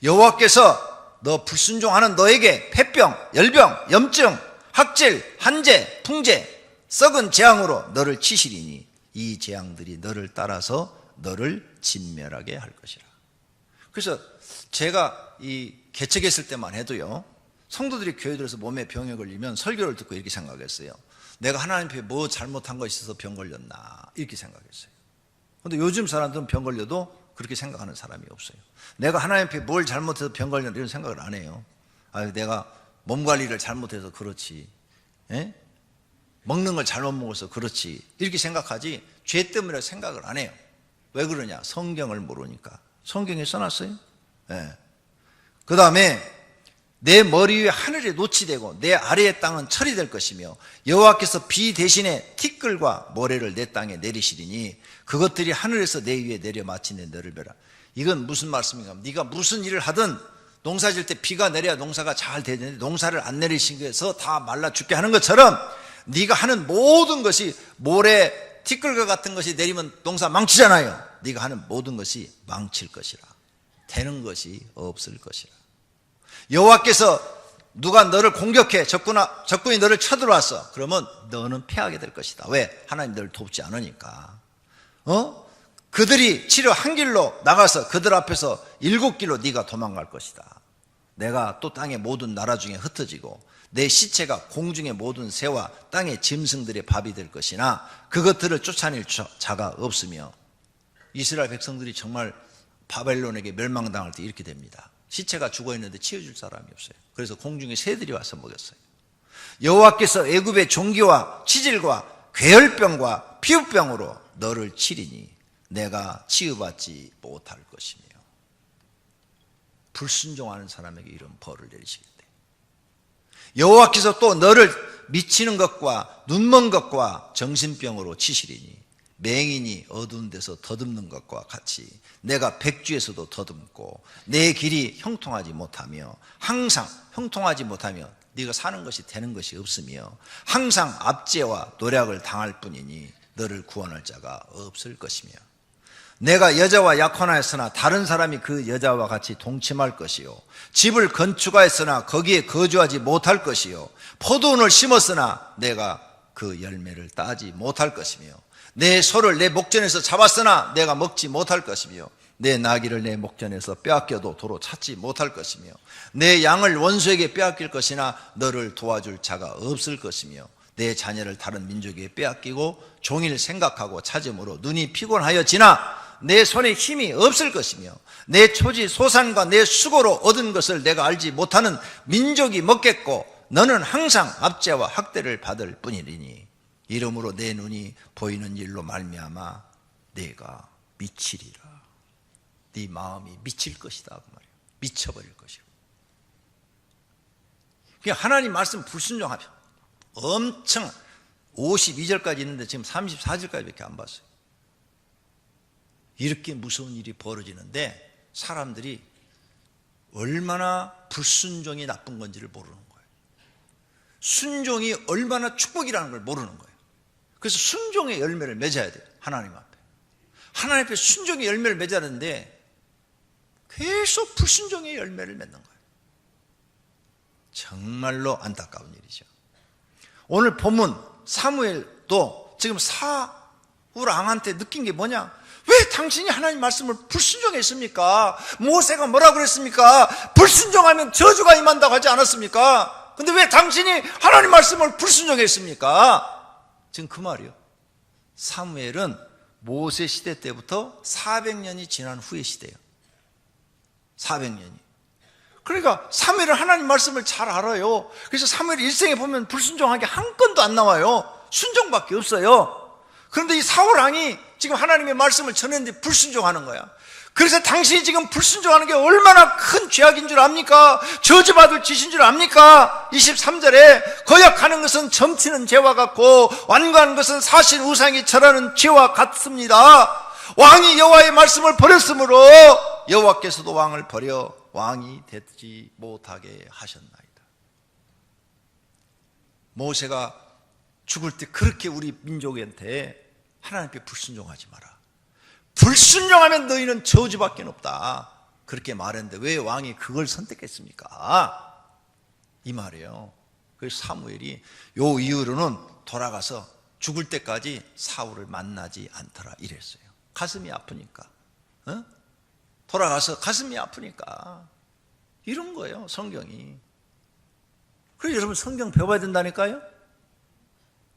여호와께서 너 불순종하는 너에게 폐병, 열병, 염증, 학질, 한재, 풍재, 썩은 재앙으로 너를 치시리니 이 재앙들이 너를 따라서 너를 진멸하게 할 것이라. 그래서 제가 이 개척했을 때만 해도요, 성도들이 교회 들어서 몸에 병에 걸리면 설교를 듣고 이렇게 생각했어요. 내가 하나님 앞에 뭐 잘못한 거 있어서 병 걸렸나 이렇게 생각했어요. 그런데 요즘 사람들은 병 걸려도 그렇게 생각하는 사람이 없어요. 내가 하나님 앞에 뭘 잘못해서 병 걸렸나 이런 생각을 안 해요. 내가 몸 관리를 잘못해서 그렇지, 먹는 걸 잘못 먹어서 그렇지 이렇게 생각하지 죄 때문에 생각을 안 해요. 왜 그러냐? 성경을 모르니까. 성경에 써놨어요. 그 다음에 내 머리 위에 하늘이 노치되고 내 아래의 땅은 철이 될 것이며 여호와께서 비 대신에 티끌과 모래를 내 땅에 내리시리니 그것들이 하늘에서 내 위에 내려 마침내 너를 멸하. 이건 무슨 말씀인가? 네가 무슨 일을 하든 농사 질 때 비가 내려야 농사가 잘 되는데 농사를 안 내리신 것에서 다 말라 죽게 하는 것처럼 네가 하는 모든 것이 모래 티끌과 같은 것이 내리면 농사 망치잖아요. 네가 하는 모든 것이 망칠 것이라. 되는 것이 없을 것이라. 여호와께서 누가 너를 공격해 적군이 너를 쳐들어왔어. 그러면 너는 패하게 될 것이다. 왜? 하나님 너를 돕지 않으니까. 그들이 치료 한 길로 나가서 그들 앞에서 7길로 네가 도망갈 것이다. 내가 또 땅의 모든 나라 중에 흩어지고 내 시체가 공중의 모든 새와 땅의 짐승들의 밥이 될 것이나 그것들을 쫓아낼 자가 없으며 이스라엘 백성들이 정말 바벨론에게 멸망당할 때 이렇게 됩니다. 시체가 죽어있는데 치워줄 사람이 없어요. 그래서 공중에 새들이 와서 먹였어요. 여호와께서 애굽의 종기와 치질과 괴혈병과 피부병으로 너를 치리니 내가 치유받지 못할 것이며 불순종하는 사람에게 이런 벌을 내리시겠대. 여호와께서 또 너를 미치는 것과 눈먼 것과 정신병으로 치시리니 맹인이 어두운 데서 더듬는 것과 같이 내가 백주에서도 더듬고 내 길이 형통하지 못하며 항상 형통하지 못하며 네가 사는 것이 되는 것이 없으며 항상 압제와 노략을 당할 뿐이니 너를 구원할 자가 없을 것이며 내가 여자와 약혼하였으나 다른 사람이 그 여자와 같이 동침할 것이요 집을 건축하였으나 거기에 거주하지 못할 것이요 포도원을 심었으나 내가 그 열매를 따지 못할 것이며 내 소를 내 목전에서 잡았으나 내가 먹지 못할 것이며 내 나귀를 내 목전에서 빼앗겨도 도로 찾지 못할 것이며 내 양을 원수에게 빼앗길 것이나 너를 도와줄 자가 없을 것이며 내 자녀를 다른 민족에게 빼앗기고 종일 생각하고 찾음으로 눈이 피곤하여지나 내 손에 힘이 없을 것이며 내 초지 소산과 내 수고로 얻은 것을 내가 알지 못하는 민족이 먹겠고 너는 항상 압제와 학대를 받을 뿐이리니 이러므로 내 눈이 보이는 일로 말미암아 내가 미치리라. 네 마음이 미칠 것이다 그 말이에요. 미쳐버릴 것이고. 그러니까 하나님 말씀 불순종하면 엄청 52절까지 있는데 지금 34절까지밖에 안 봤어요. 이렇게 무서운 일이 벌어지는데 사람들이 얼마나 불순종이 나쁜 건지를 모르는 거예요. 순종이 얼마나 축복이라는 걸 모르는 거예요. 그래서 순종의 열매를 맺어야 돼요. 하나님 앞에. 하나님 앞에 순종의 열매를 맺어야 하는데 계속 불순종의 열매를 맺는 거예요. 정말로 안타까운 일이죠. 오늘 본문 사무엘도 지금 사울 왕한테 느낀 게 뭐냐? 왜 당신이 하나님 말씀을 불순종했습니까? 모세가 뭐라고 그랬습니까? 불순종하면 저주가 임한다고 하지 않았습니까? 근데 왜 당신이 하나님 말씀을 불순종했습니까? 지금 그 말이요. 사무엘은 모세 시대 때부터 400년이 지난 후의 시대예요. 400년이. 그러니까 사무엘은 하나님 말씀을 잘 알아요. 그래서 사무엘 일생에 보면 불순종한 게 한 건도 안 나와요. 순종밖에 없어요. 그런데 이 사울 왕이 지금 하나님의 말씀을 전했는데 불순종하는 거야. 그래서 당신이 지금 불순종하는 게 얼마나 큰 죄악인 줄 압니까? 저주받을 짓인 줄 압니까? 23절에 거역하는 것은 점치는 죄와 같고 완고한 것은 사신 우상이 절하는 죄와 같습니다. 왕이 여호와의 말씀을 버렸으므로 여호와께서도 왕을 버려 왕이 되지 못하게 하셨나이다. 모세가 죽을 때 그렇게 우리 민족한테 하나님께 불순종하지 마라. 불순종하면 너희는 저주밖에 없다. 그렇게 말했는데 왜 왕이 그걸 선택했습니까? 이 말이에요. 그래서 사무엘이 요 이후로는 돌아가서 죽을 때까지 사울을 만나지 않더라 이랬어요. 가슴이 아프니까. 돌아가서 가슴이 아프니까. 이런 거예요, 성경이. 그래서 여러분 성경 배워야 된다니까요.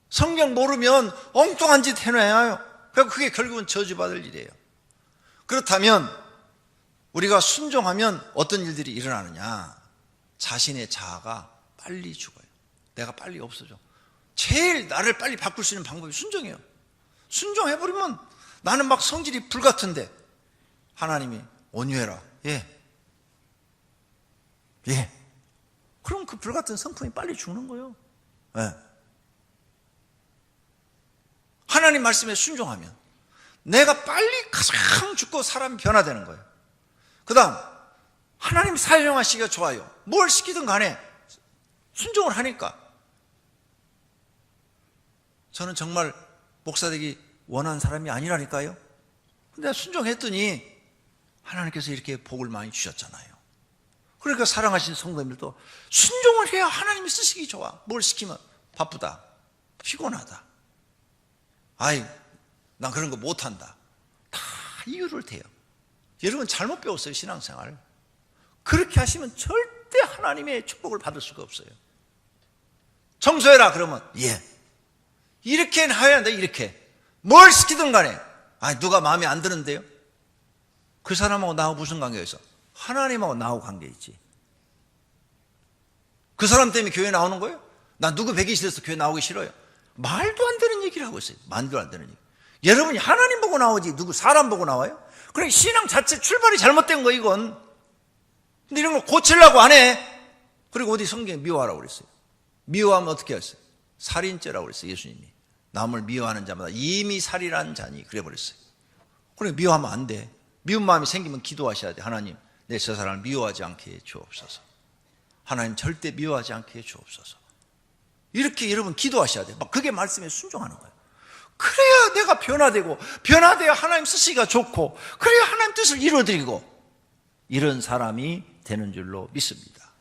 성경 모르면 엉뚱한 짓 해놔요. 그러니까 그게 결국은 저주받을 일이에요. 그렇다면 우리가 순종하면 어떤 일들이 일어나느냐? 자신의 자아가 빨리 죽어요. 내가 빨리 없어져. 제일 나를 빨리 바꿀 수 있는 방법이 순종이에요. 순종해버리면 나는 막 성질이 불같은데 하나님이 온유해라. 예. 그럼 그 불같은 성품이 빨리 죽는 거예요. 예. 하나님 말씀에 순종하면 내가 빨리 가장 죽고 사람이 변화되는 거예요. 그 다음 하나님 사용하시기가 좋아요. 뭘 시키든 간에 순종을 하니까. 저는 정말 목사 되기 원하는 사람이 아니라니까요. 근데 순종했더니 하나님께서 이렇게 복을 많이 주셨잖아요. 그러니까 사랑하시는 성도님들도 순종을 해야 하나님이 쓰시기 좋아. 뭘 시키면 바쁘다, 피곤하다, 난 그런 거 못한다. 다 이유를 대요. 여러분 잘못 배웠어요, 신앙생활. 그렇게 하시면 절대 하나님의 축복을 받을 수가 없어요. 청소해라 그러면 이렇게 해야 한다. 이렇게 뭘 시키든 간에 누가 마음에 안 드는데요? 그 사람하고 나하고 무슨 관계가 있어? 하나님하고 나하고 관계 있지. 그 사람 때문에 교회 나오는 거예요? 나 누구 배기 싫어서 교회 나오기 싫어요. 말도 안 되는 얘기를 하고 있어요. 말도 안 되는 얘기. 여러분이 하나님 보고 나오지 누구 사람 보고 나와요? 그래, 신앙 자체 출발이 잘못된 거 이건. 근데 이런 거 고치려고 안 해. 그리고 어디 성경에 미워하라고 그랬어요. 미워하면 어떻게 했어요? 살인죄라고 그랬어요. 예수님이. 남을 미워하는 자마다 이미 살인한 자니 그래 버렸어요. 그래 미워하면 안 돼. 미운 마음이 생기면 기도하셔야 돼. 하나님, 내 저 사람을 미워하지 않게 해 주옵소서. 하나님, 절대 미워하지 않게 해 주옵소서. 이렇게 여러분 기도하셔야 돼요. 막 그게 말씀에 순종하는 거예요. 그래야 내가 변화되어 하나님 쓰시기가 좋고, 그래야 하나님 뜻을 이루어드리고, 이런 사람이 되는 줄로 믿습니다.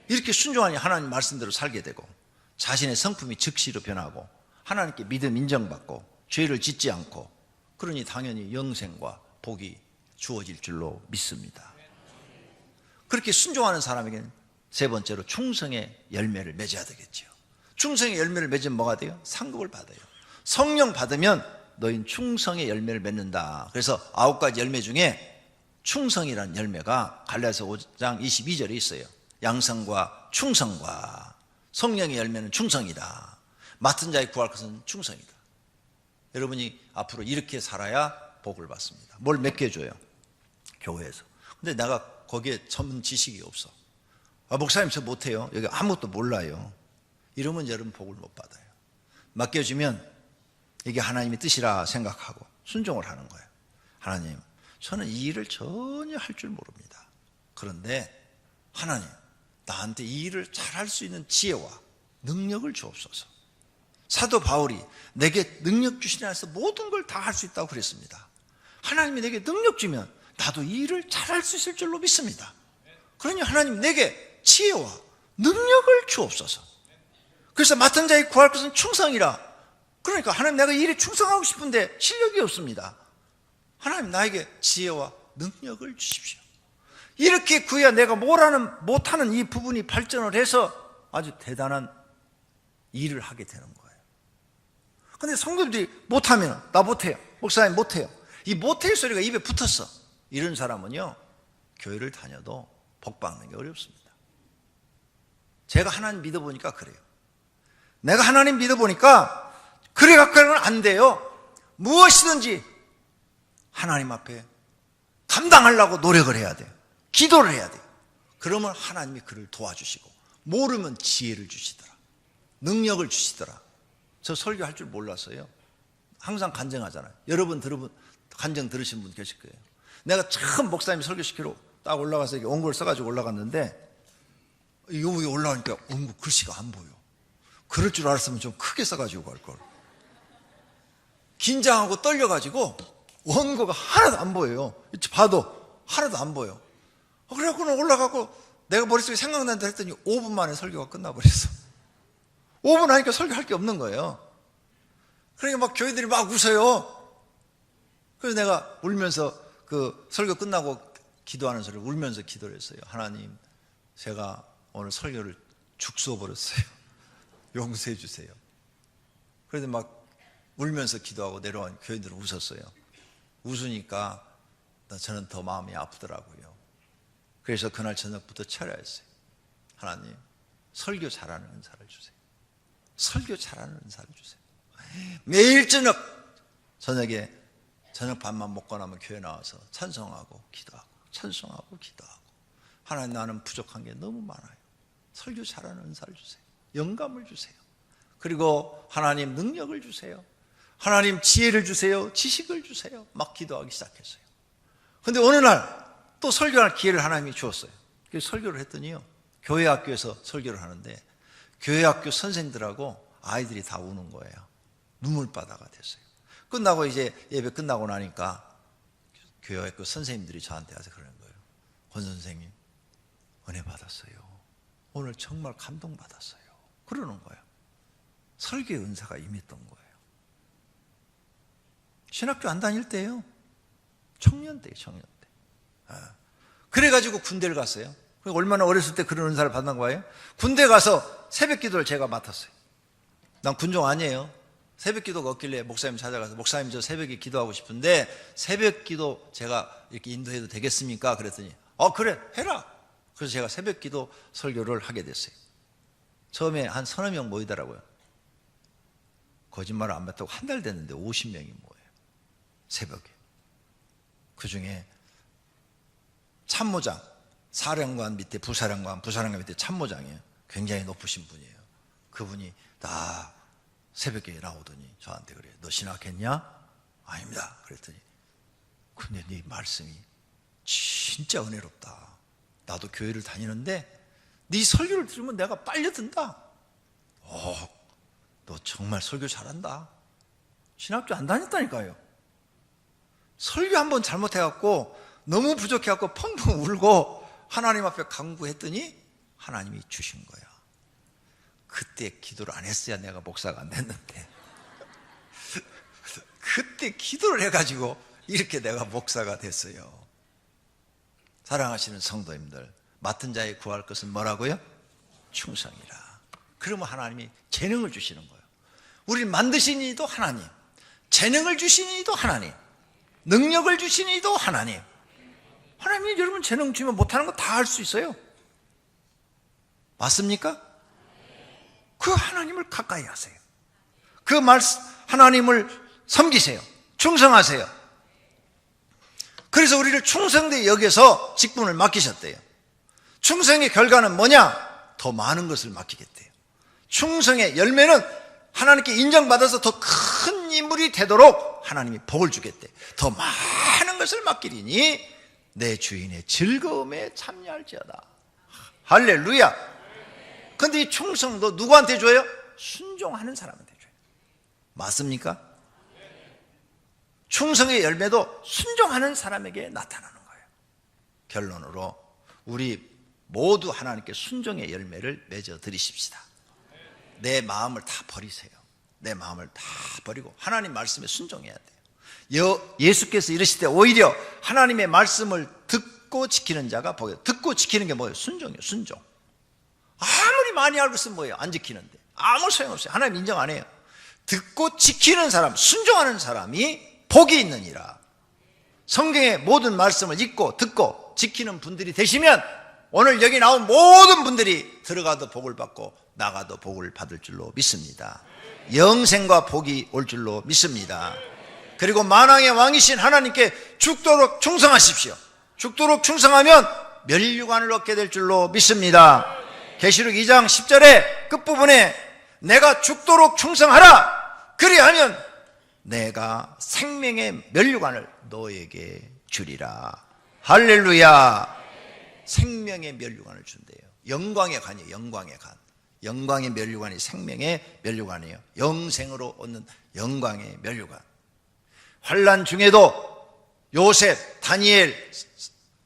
이렇게 순종하니 하나님 말씀대로 살게 되고, 자신의 성품이 즉시로 변하고, 하나님께 믿음 인정받고, 죄를 짓지 않고, 그러니 당연히 영생과 복이 주어질 줄로 믿습니다. 그렇게 순종하는 사람에게는 세 번째로 충성의 열매를 맺어야 되겠죠. 충성의 열매를 맺으면 뭐가 돼요? 상급을 받아요. 성령 받으면 너희는 충성의 열매를 맺는다. 그래서 9가지 열매 중에 충성이라는 열매가 갈라디아서 5장 22절에 있어요. 양성과 충성과. 성령의 열매는 충성이다. 맡은 자의 구할 것은 충성이다. 여러분이 앞으로 이렇게 살아야 복을 받습니다. 뭘 맡겨줘요? 교회에서. 근데 내가 거기에 전문 지식이 없어. 목사님 저 못해요. 여기 아무것도 몰라요. 이러면 여러분 복을 못 받아요. 맡겨주면 이게 하나님의 뜻이라 생각하고 순종을 하는 거예요. 하나님, 저는 이 일을 전혀 할 줄 모릅니다. 그런데 하나님, 나한테 이 일을 잘할 수 있는 지혜와 능력을 주옵소서. 사도 바울이 내게 능력 주시니 안에서 모든 걸 다 할 수 있다고 그랬습니다. 하나님이 내게 능력 주면 나도 이 일을 잘할 수 있을 줄로 믿습니다. 그러니 하나님 내게 지혜와 능력을 주옵소서. 그래서 맡은 자의 구할 것은 충성이라. 그러니까 하나님, 내가 이 일에 충성하고 싶은데 실력이 없습니다. 하나님, 나에게 지혜와 능력을 주십시오. 이렇게 구해야 내가 못하는 이 부분이 발전을 해서 아주 대단한 일을 하게 되는 거예요. 근데 성도들이 못하면, 나 못해요, 목사님 못해요, 이 못해요 소리가 입에 붙었어. 이런 사람은요, 교회를 다녀도 복 받는 게 어렵습니다. 제가 하나님 믿어보니까 그래요. 내가 하나님 믿어보니까 그래 갖고는 안 돼요. 무엇이든지 하나님 앞에 감당하려고 노력을 해야 돼요. 기도를 해야 돼요. 그러면 하나님이 그를 도와주시고, 모르면 지혜를 주시더라, 능력을 주시더라. 저 설교할 줄 몰랐어요. 항상 간증하잖아요. 여러분 간증 들으신 분 계실 거예요. 내가 처음 목사님 설교시키러 딱 올라가서 이렇게 원고를 써가지고 올라갔는데, 여기 올라가니까 원고 글씨가 안 보여. 그럴 줄 알았으면 좀 크게 써가지고 갈걸. 긴장하고 떨려가지고 원고가 하나도 안 보여요. 봐도 하나도 안 보여. 그래갖고는 올라가고 내가 머릿속에 생각난다 했더니 5분 만에 설교가 끝나버렸어. 5분 하니까 설교할 게 없는 거예요. 그러니까 막 교인들이 막 웃어요. 그래서 내가 울면서 그 설교 끝나고 기도하는 소리를 울면서 기도를 했어요. 하나님, 제가 오늘 설교를 죽써 버렸어요. 용서해 주세요. 그래서 막 울면서 기도하고 내려온 교인들은 웃었어요. 웃으니까 저는 더 마음이 아프더라고요. 그래서 그날 저녁부터 철야했어요. 하나님, 설교 잘하는 은사를 주세요. 설교 잘하는 은사를 주세요. 매일 저녁에 저녁 밥만 먹고 나면 교회 나와서 찬송하고 기도하고 찬송하고 기도하고, 하나님, 나는 부족한 게 너무 많아요. 설교 잘하는 은사를 주세요. 영감을 주세요. 그리고 하나님, 능력을 주세요. 하나님, 지혜를 주세요. 지식을 주세요. 막 기도하기 시작했어요. 근데 어느 날 또 설교할 기회를 하나님이 주었어요. 그래서 설교를 했더니요, 교회 학교에서 설교를 하는데 교회 학교 선생들하고 아이들이 다 우는 거예요. 눈물바다가 됐어요. 끝나고 이제 예배 끝나고 나니까 교회 학교 선생님들이 저한테 와서 그러는 거예요. 권 선생님, 은혜 받았어요. 오늘 정말 감동받았어요. 그러는 거예요. 설교의 은사가 임했던 거예요. 신학교 안 다닐 때예요. 청년 때예요, 청년 때. 그래가지고 군대를 갔어요. 얼마나 어렸을 때 그런 은사를 받는 거예요? 군대 가서 새벽 기도를 제가 맡았어요. 난 군종 아니에요. 새벽 기도가 없길래 목사님 찾아가서, 목사님 저 새벽에 기도하고 싶은데 새벽 기도 제가 이렇게 인도해도 되겠습니까? 그랬더니 그래, 해라. 그래서 제가 새벽 기도 설교를 하게 됐어요. 처음에 한 서너 명 모이더라고요. 거짓말을 안 받다고 한 달 됐는데 50명이 모여요, 새벽에. 그 중에 참모장, 사령관 밑에 부사령관 밑에 참모장이에요. 굉장히 높으신 분이에요. 그분이 나 새벽에 나오더니 저한테 그래. 너 신학했냐? 아닙니다. 그랬더니 근데 네 말씀이 진짜 은혜롭다. 나도 교회를 다니는데 네 설교를 들으면 내가 빨려든다. 너 정말 설교 잘한다. 신학교 안 다녔다니까요. 설교 한번 잘못해갖고 너무 부족해갖고 펑펑 울고 하나님 앞에 간구했더니 하나님이 주신 거야. 그때 기도를 안 했어야 내가 목사가 안 됐는데 그때 기도를 해가지고 이렇게 내가 목사가 됐어요. 사랑하시는 성도님들, 맡은 자에 구할 것은 뭐라고요? 충성이라. 그러면 하나님이 재능을 주시는 거예요. 우리를 만드신 이도 하나님, 재능을 주신 이도 하나님, 능력을 주신 이도 하나님. 하나님이 여러분 재능 주면 못하는 거 다 할 수 있어요. 맞습니까? 그 하나님을 가까이 하세요. 그 말씀 하나님을 섬기세요. 충성하세요. 그래서 우리를 충성되게 여겨서 직분을 맡기셨대요. 충성의 결과는 뭐냐? 더 많은 것을 맡기겠대요. 충성의 열매는 하나님께 인정받아서 더 큰 인물이 되도록 하나님이 복을 주겠대. 더 많은 것을 맡기리니 내 주인의 즐거움에 참여할지어다. 할렐루야. 근데 이 충성도 누구한테 줘요? 순종하는 사람한테 줘요. 맞습니까? 충성의 열매도 순종하는 사람에게 나타나는 거예요. 결론으로 우리 모두 하나님께 순종의 열매를 맺어 드리십시다. 내 마음을 다 버리세요. 내 마음을 다 버리고 하나님 말씀에 순종해야 돼요. 예수께서 이르실 때 오히려 하나님의 말씀을 듣고 지키는 자가 복이에요. 듣고 지키는 게 뭐예요? 순종이에요. 순종. 아무리 많이 알고 있으면 뭐예요? 안 지키는데 아무 소용없어요. 하나님 인정 안 해요. 듣고 지키는 사람, 순종하는 사람이 복이 있느니라. 성경의 모든 말씀을 읽고 듣고 지키는 분들이 되시면 오늘 여기 나온 모든 분들이 들어가도 복을 받고 나가도 복을 받을 줄로 믿습니다. 영생과 복이 올 줄로 믿습니다. 그리고 만왕의 왕이신 하나님께 죽도록 충성하십시오. 죽도록 충성하면 멸류관을 얻게 될 줄로 믿습니다. 계시록 2장 10절의 끝부분에 내가 죽도록 충성하라. 그리하면 내가 생명의 멸류관을 너에게 주리라. 할렐루야. 생명의 멸류관을 준대요. 영광의 관이에요. 영광의 관. 영광의 멸류관이 생명의 멸류관이에요. 영생으로 얻는 영광의 멸류관. 환난 중에도 요셉, 다니엘,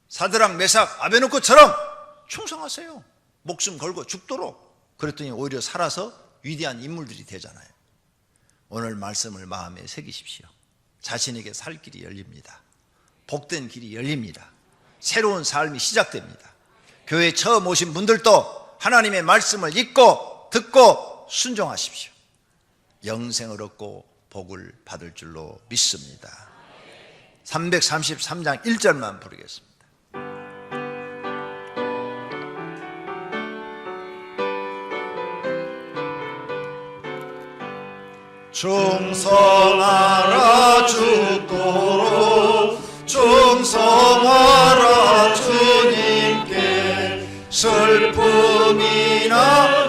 사드락, 메삭, 아베노코처럼 충성하세요. 목숨 걸고 죽도록. 그랬더니 오히려 살아서 위대한 인물들이 되잖아요. 오늘 말씀을 마음에 새기십시오. 자신에게 살 길이 열립니다. 복된 길이 열립니다. 새로운 삶이 시작됩니다. 교회에 처음 오신 분들도 하나님의 말씀을 읽고 듣고 순종하십시오. 영생을 얻고 복을 받을 줄로 믿습니다. 333장 1절만 부르겠습니다. 충성하라 죽도록 충성하라 주님께 슬픔이나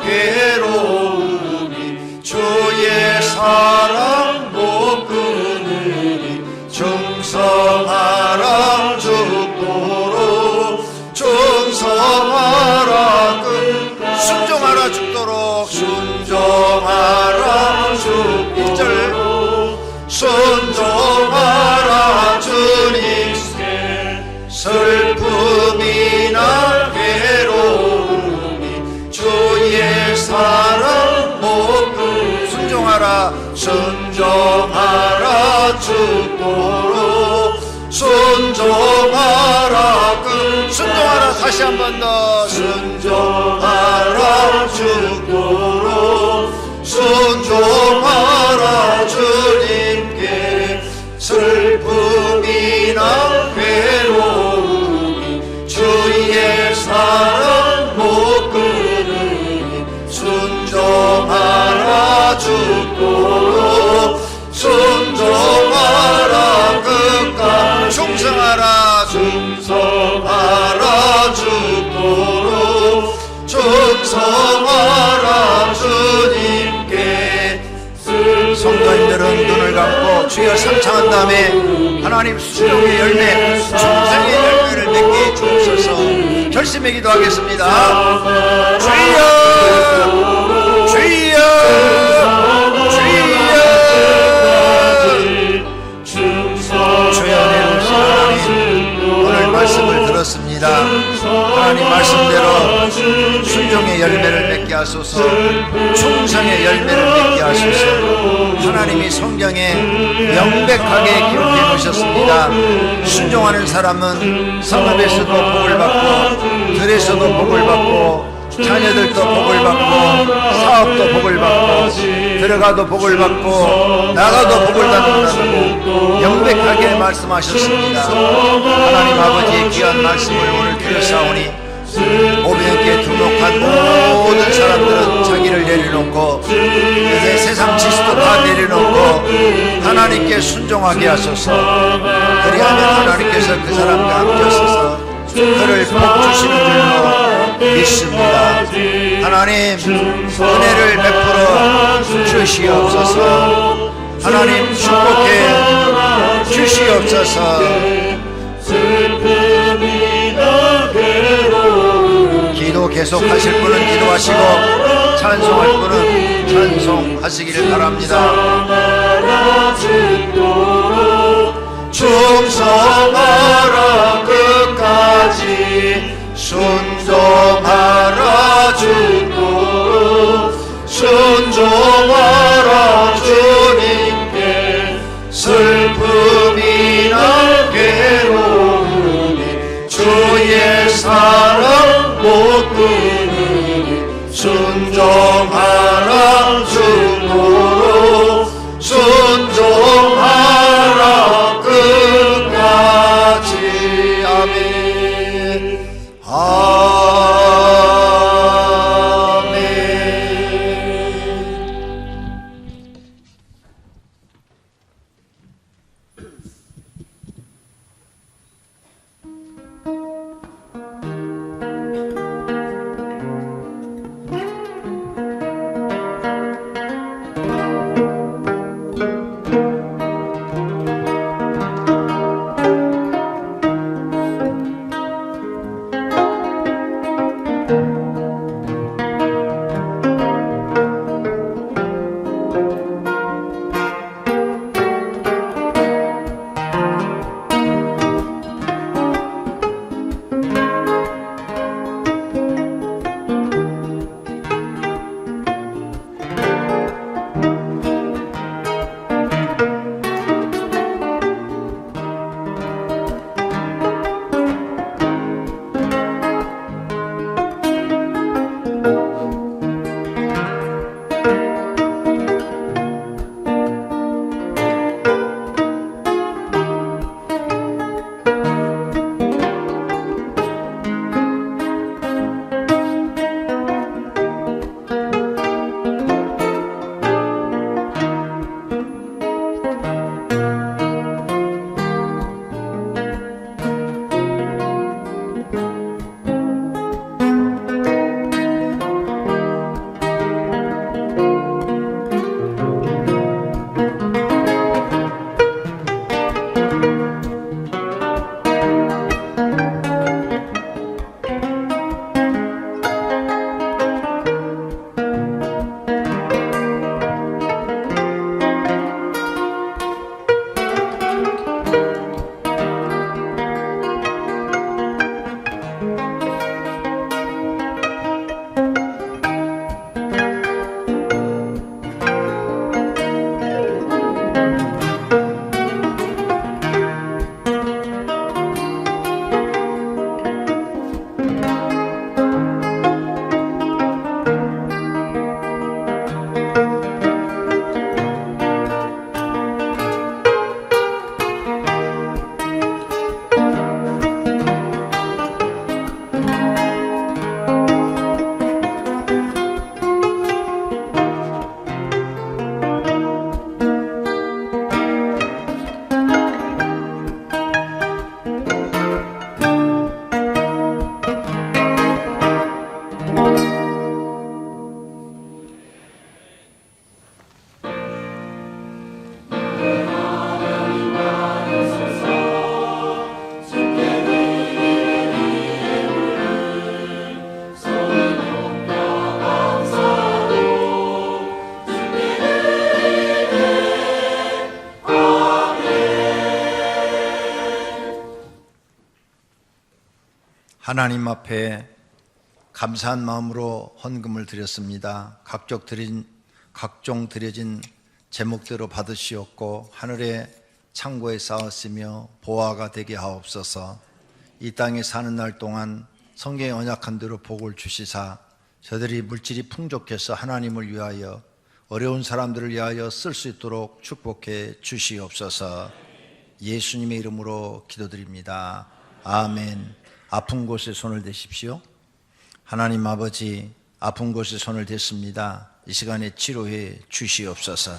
괴로움이 주의 사랑 못 끊으리 충성하라 죽도록 충성하라 순종하라 죽도록 순종하라 죽도록 1절 순종하라 주님께 슬픔이나 괴로움이 주의 사랑 못 끊으리 순종하라 순종하라 죽도록 순종하라 순종하라 다시 한 번 더 순종하라 죽도록 순종하라 주님께 슬픔이나 괴로움이 주의 사랑 못 끊으니 순종하라 죽도록 순종하라 끝까지 충성하라 충성하라 죽도록 성도님들은 눈을 감고 주여 삼창한 다음에 하나님 순종의 열매, 충성의 열매를 맺게 주옵소서. 결심의 기도하겠습니다. 주여, 주여, 주여. 주여, 내 오신 하나님, 오늘 말씀을 들었습니다. 하나님 말씀대로 순종의 열매를 맺게 하소서, 충성의 열매를 맺게 하소서. 하나님이 성경에 명백하게 기록해 놓으셨습니다. 순종하는 사람은 성읍에서도 복을 받고, 들에서도 복을 받고, 자녀들도 복을 받고, 사업도 복을 받고, 들어가도 복을 받고, 나가도 복을 받는다고 명백하게 말씀하셨습니다. 하나님 아버지의 귀한 말씀을 오늘 들었사오니 오병이께 등록한 모든 사람들은 자기를 내려놓고, 이제 세상 지수도 다 내려놓고 하나님께 순종하게 하소서. 그리하면 하나님께서 그 사람과 함께 하셔서 그를 복 주시는 줄로 믿습니다. 하나님 은혜를 베풀어 주시옵소서. 하나님 축복해 주시옵소서. 기도 계속하실 분은 기도하시고 찬송할 분은 찬송하시기를 바랍니다. 충성하라 끝까지, 순종하라 죽도록, 순종하라 주님께. 슬픔이나 괴로움이 주의 사랑 못 끊으니, 순종하라 죽도록, 순종 하나님 앞에 감사한 마음으로 헌금을 드렸습니다. 각종 드려진 제목대로 받으시옵고 하늘의 창고에 쌓았으며 보화가 되게 하옵소서. 이 땅에 사는 날 동안 성경에 언약한 대로 복을 주시사 저들이 물질이 풍족해서 하나님을 위하여 어려운 사람들을 위하여 쓸 수 있도록 축복해 주시옵소서. 예수님의 이름으로 기도드립니다. 아멘. 아픈 곳에 손을 대십시오. 하나님 아버지, 아픈 곳에 손을 댔습니다. 이 시간에 치료해 주시옵소서.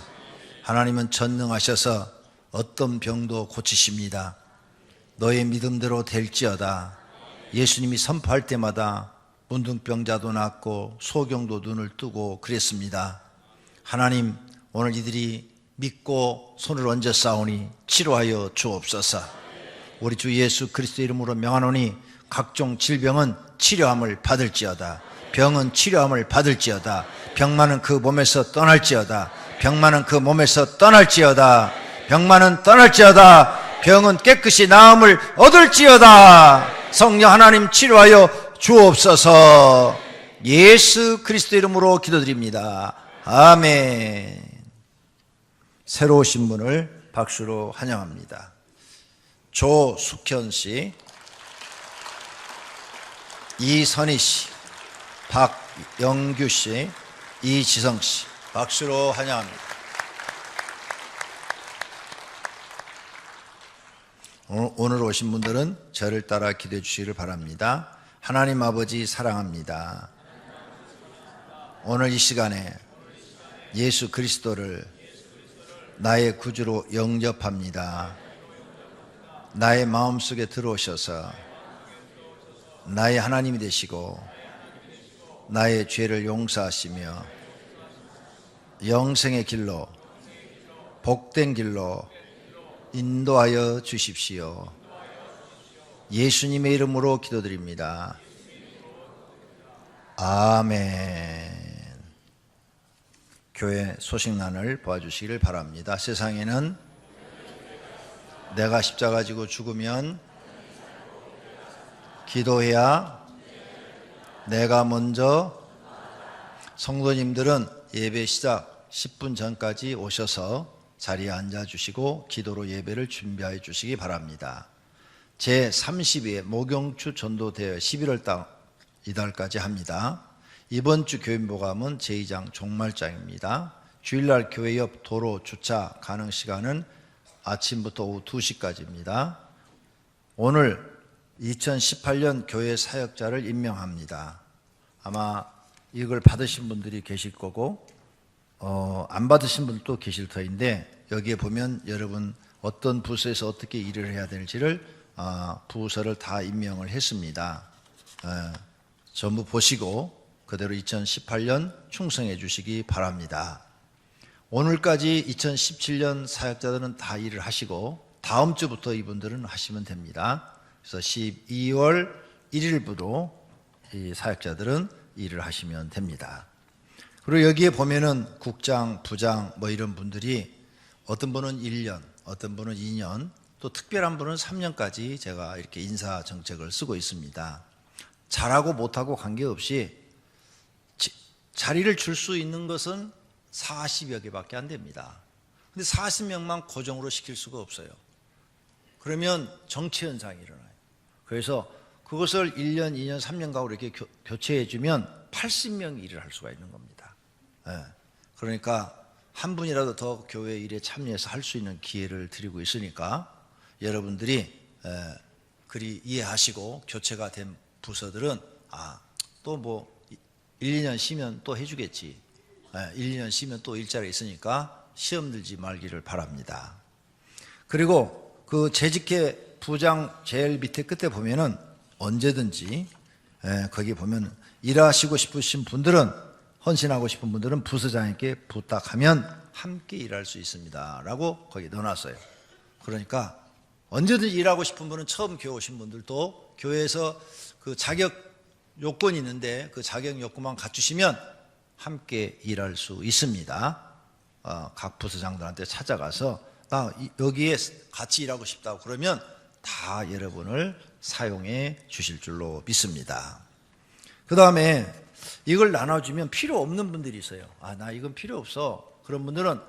하나님은 전능하셔서 어떤 병도 고치십니다. 너의 믿음대로 될지어다. 예수님이 선포할 때마다 문둥병자도 낫고 소경도 눈을 뜨고 그랬습니다. 하나님, 오늘 이들이 믿고 손을 얹어 싸우니 치료하여 주옵소서. 우리 주 예수 그리스도 이름으로 명하노니 각종 질병은 치료함을 받을지어다. 병은 치료함을 받을지어다. 병만은 그 몸에서 떠날지어다. 병만은 그 몸에서 떠날지어다. 병만은 떠날지어다. 병은 깨끗이 나음을 얻을지어다. 성령 하나님 치료하여 주옵소서. 예수 그리스도 이름으로 기도드립니다. 아멘. 새로 오신 분을 박수로 환영합니다. 조숙현 씨, 이선희 씨, 박영규 씨, 이지성 씨, 박수로 환영합니다. 오늘 오신 분들은 저를 따라 기도해 주시기를 바랍니다. 하나님 아버지 사랑합니다. 오늘 이 시간에 예수 그리스도를 나의 구주로 영접합니다. 나의 마음속에 들어오셔서 나의 하나님이 되시고 나의 죄를 용서하시며 영생의 길로, 복된 길로 인도하여 주십시오. 예수님의 이름으로 기도드립니다. 아멘. 교회 소식란을 봐주시기를 바랍니다. 세상에는 내가 십자가 지고 죽으면 기도해야 내가 먼저. 성도님들은 예배 시작 10분 전까지 오셔서 자리에 앉아주시고 기도로 예배를 준비해 주시기 바랍니다. 제32회 목용추 전도대회 11월 이달까지 합니다. 이번 주 교인보감은 제2장 종말장입니다. 주일날 교회 옆 도로 주차 가능 시간은 아침부터 오후 2시까지입니다. 오늘 2018년 교회 사역자를 임명합니다. 아마 이걸 받으신 분들이 계실 거고 안 받으신 분도 계실 터인데 여기에 보면 여러분 어떤 부서에서 어떻게 일을 해야 될지를 부서를 다 임명을 했습니다. 전부 보시고 그대로 2018년 충성해 주시기 바랍니다. 오늘까지 2017년 사역자들은 다 일을 하시고 다음 주부터 이분들은 하시면 됩니다. 그래서 12월 1일부로 이 사역자들은 일을 하시면 됩니다. 그리고 여기에 보면은 국장, 부장 뭐 이런 분들이 어떤 분은 1년, 어떤 분은 2년, 또 특별한 분은 3년까지 제가 이렇게 인사 정책을 쓰고 있습니다. 잘하고 못하고 관계없이 자리를 줄 수 있는 것은 40여 개밖에 안 됩니다. 근데 40명만 고정으로 시킬 수가 없어요. 그러면 정치 현상이 일어나요. 그래서 그것을 1년, 2년, 3년 가고 이렇게 교체해 주면 80명이 일을 할 수가 있는 겁니다. 그러니까 한 분이라도 더 교회 일에 참여해서 할 수 있는 기회를 드리고 있으니까 여러분들이 그리 이해하시고 교체가 된 부서들은 또 뭐 1, 2년 쉬면 또 해주겠지. 1, 2년 쉬면 또 일자리 있으니까 시험 들지 말기를 바랍니다. 그리고 그 재직회 부장 제일 밑에 끝에 보면은 언제든지 거기 보면 일하시고 싶으신 분들은 헌신하고 싶은 분들은 부서장에게 부탁하면 함께 일할 수 있습니다 라고 거기 넣어놨어요. 그러니까 언제든지 일하고 싶은 분은 처음 교회 오신 분들도 교회에서 그 자격 요건이 있는데 그 자격 요건만 갖추시면 함께 일할 수 있습니다. 각 부서장들한테 찾아가서 나 여기에 같이 일하고 싶다고 그러면 다 여러분을 사용해 주실 줄로 믿습니다. 그 다음에 이걸 나눠주면 필요 없는 분들이 있어요. 나 이건 필요 없어. 그런 분들은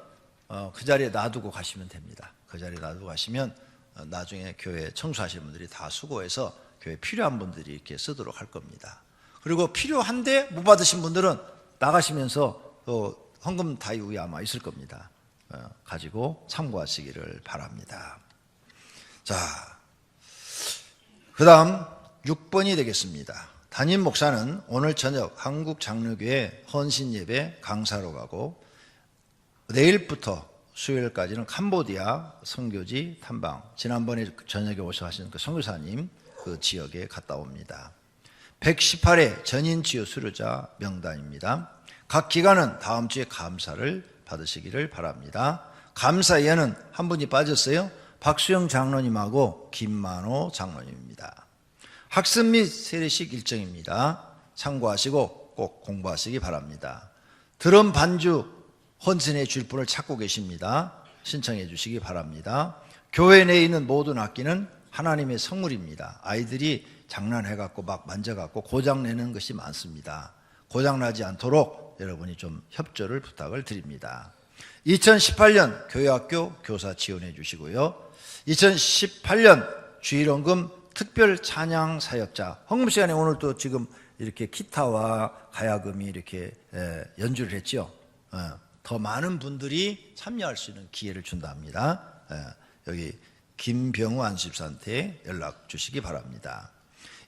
그 자리에 놔두고 가시면 됩니다. 그 자리에 놔두고 가시면 나중에 교회 청소하시는 분들이 다 수고해서 교회 필요한 분들이 이렇게 쓰도록 할 겁니다. 그리고 필요한데 못 받으신 분들은 나가시면서 헌금 다 이후에 아마 있을 겁니다. 가지고 참고하시기를 바랍니다. 자, 그 다음 6번이 되겠습니다. 담임 목사는 오늘 저녁 한국장로교회 헌신예배 강사로 가고 내일부터 수요일까지는 캄보디아 선교지 탐방, 지난번에 저녁에 오셔하신 그 선교사님 그 지역에 갔다 옵니다. 118회 전인치유 수료자 명단입니다. 각 기관은 다음 주에 감사를 받으시기를 바랍니다. 감사위원은 한 분이 빠졌어요. 박수영 장로님하고 김만호 장로님입니다. 학습 및 세례식 일정입니다. 참고하시고 꼭 공부하시기 바랍니다. 드럼 반주 헌신해 줄 분을 찾고 계십니다. 신청해 주시기 바랍니다. 교회 내에 있는 모든 악기는 하나님의 선물입니다. 아이들이 장난해갖고 막 만져갖고 고장내는 것이 많습니다. 고장나지 않도록 여러분이 좀 협조를 부탁을 드립니다. 2018년 교회학교 교사 지원해 주시고요. 2018년 주일헌금 특별 찬양 사역자 헌금 시간에 오늘 또 지금 이렇게 기타와 가야금이 이렇게 연주를 했죠. 더 많은 분들이 참여할 수 있는 기회를 준답니다. 여기 김병우 안수집사한테 연락 주시기 바랍니다.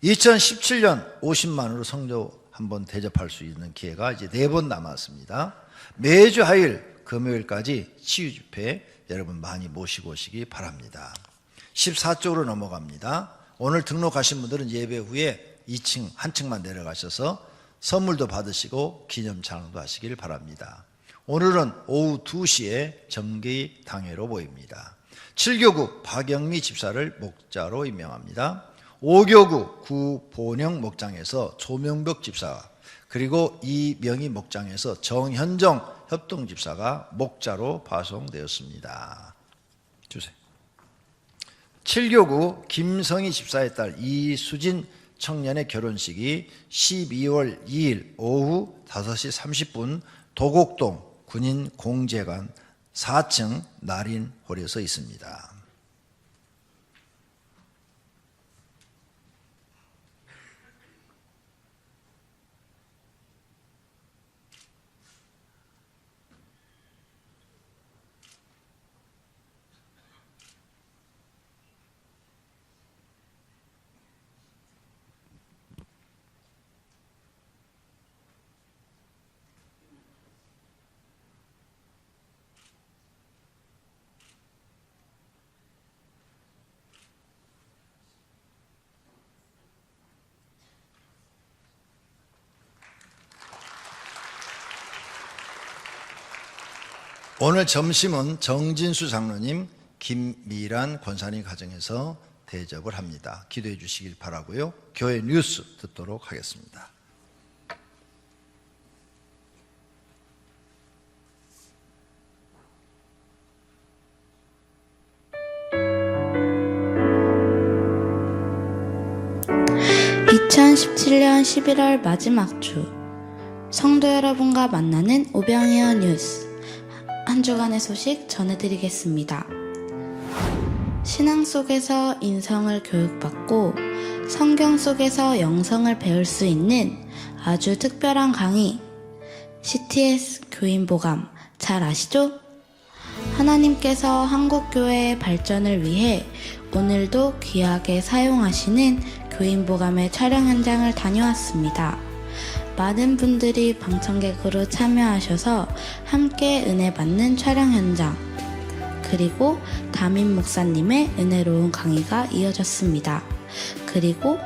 2017년 50만으로 성도 한번 대접할 수 있는 기회가 이제 4번 남았습니다. 매주 화요일 금요일까지 치유집회 여러분 많이 모시고 오시기 바랍니다. 14쪽으로 넘어갑니다. 오늘 등록하신 분들은 예배 후에 2층 한 층만 내려가셔서 선물도 받으시고 기념 촬영도 하시길 바랍니다. 오늘은 오후 2시에 정기 당회로 모입니다. 7교구 박영미 집사를 목자로 임명합니다. 5교구 구본영 목장에서 조명벽 집사, 그리고 이명희 목장에서 정현정 협동 집사가 목자로 파송되었습니다. 주세요. 7교구 김성희 집사의 딸 이수진 청년의 결혼식이 12월 2일 오후 5시 30분 도곡동 군인공제관 4층 날인홀에서 있습니다. 오늘 점심은 정진수 장로님, 김미란 권사님 가정에서 대접을 합니다. 기도해 주시길 바라고요. 교회 뉴스 듣도록 하겠습니다. (2017년 11월) 마지막 주 성도 여러분과 만나는 오병이어 뉴스, 한 주간의 소식 전해드리겠습니다. 신앙 속에서 인성을 교육받고 성경 속에서 영성을 배울 수 있는 아주 특별한 강의, CTS 교인보감 잘 아시죠? 하나님께서 한국교회의 발전을 위해 오늘도 귀하게 사용하시는 교인보감의 촬영 현장을 다녀왔습니다. 많은 분들이 방청객으로 참여하셔서 함께 은혜 받는 촬영 현장, 그리고 담임 목사님의 은혜로운 강의가 이어졌습니다. 그리고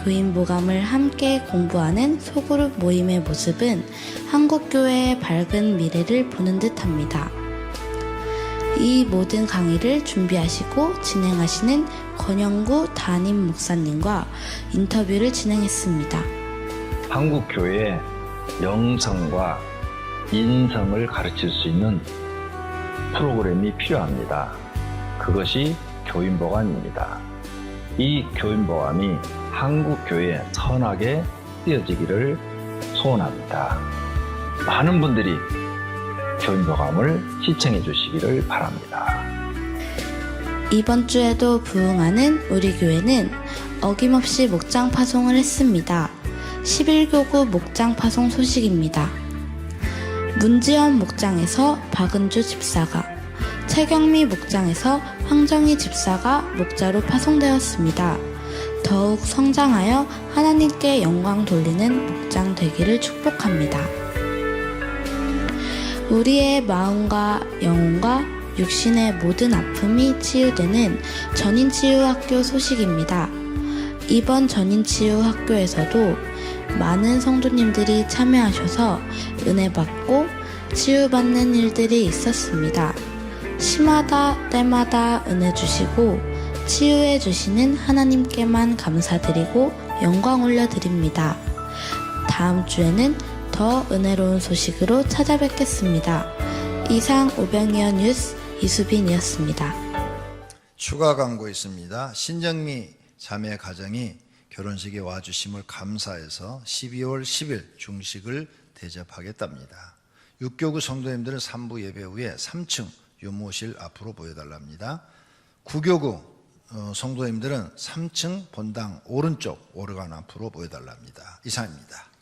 교인보감을 함께 공부하는 소그룹 모임의 모습은 한국교회의 밝은 미래를 보는 듯합니다. 이 모든 강의를 준비하시고 진행하시는 권영구 담임 목사님과 인터뷰를 진행했습니다. 한국교회의 영성과 인성을 가르칠 수 있는 프로그램이 필요합니다. 그것이 교인보감입니다. 이 교인보감이 한국교회에 선하게 쓰여지기를 소원합니다. 많은 분들이 교인보감을 시청해 주시기를 바랍니다. 이번 주에도 부흥하는 우리 교회는 어김없이 목장 파송을 했습니다. 11교구 목장 파송 소식입니다. 문지연 목장에서 박은주 집사가, 최경미 목장에서 황정희 집사가 목자로 파송되었습니다. 더욱 성장하여 하나님께 영광 돌리는 목장 되기를 축복합니다. 우리의 마음과 영혼과 육신의 모든 아픔이 치유되는 전인치유학교 소식입니다. 이번 전인치유학교에서도 많은 성도님들이 참여하셔서 은혜 받고 치유받는 일들이 있었습니다. 시마다 때마다 은혜 주시고 치유해 주시는 하나님께만 감사드리고 영광 올려드립니다. 다음 주에는 더 은혜로운 소식으로 찾아뵙겠습니다. 이상 오병이어 뉴스 이수빈이었습니다. 추가 광고 있습니다. 신정미 자매 가정이 결혼식에 와주심을 감사해서 12월 10일 중식을 대접하겠답니다. 6교구 성도님들은 3부 예배 후에 3층 유모실 앞으로 모여달랍니다. 9교구 성도님들은 3층 본당 오른쪽 오르간 앞으로 모여달랍니다. 이상입니다.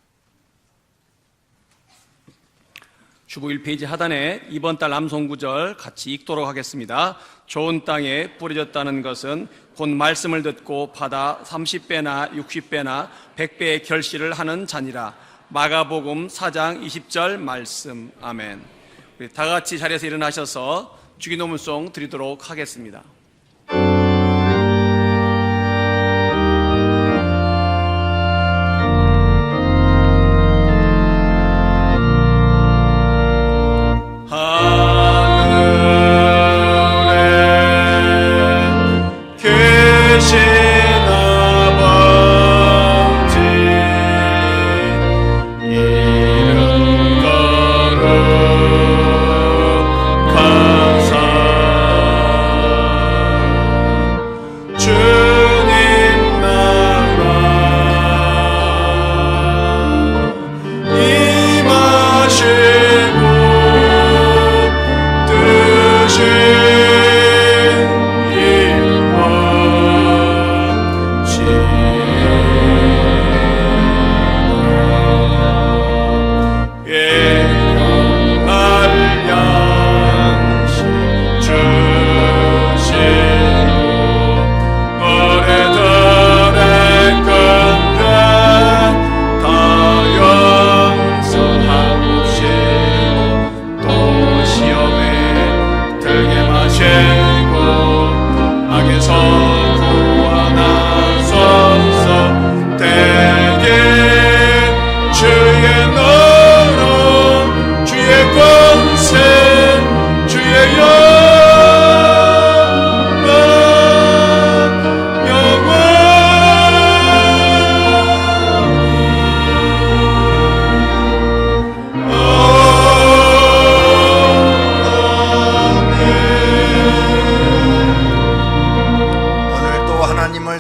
주보 1페이지 하단에 이번 달 암송구절 같이 읽도록 하겠습니다. 좋은 땅에 뿌려졌다는 것은 곧 말씀을 듣고 받아 30배나 60배나 100배의 결실을 하는 자니라. 마가복음 4장 20절 말씀. 아멘. 우리 다 같이 자리에서 일어나셔서 주기도문송 드리도록 하겠습니다.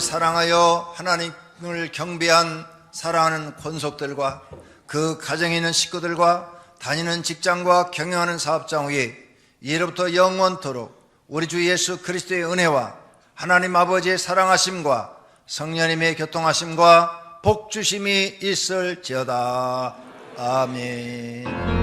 사랑하여 하나님을 경배한 사랑하는 권속들과 그 가정에 있는 식구들과 다니는 직장과 경영하는 사업장 위에 이로부터 영원토록 우리 주 예수 그리스도의 은혜와 하나님 아버지의 사랑하심과 성령님의 교통하심과 복주심이 있을지어다. 아멘.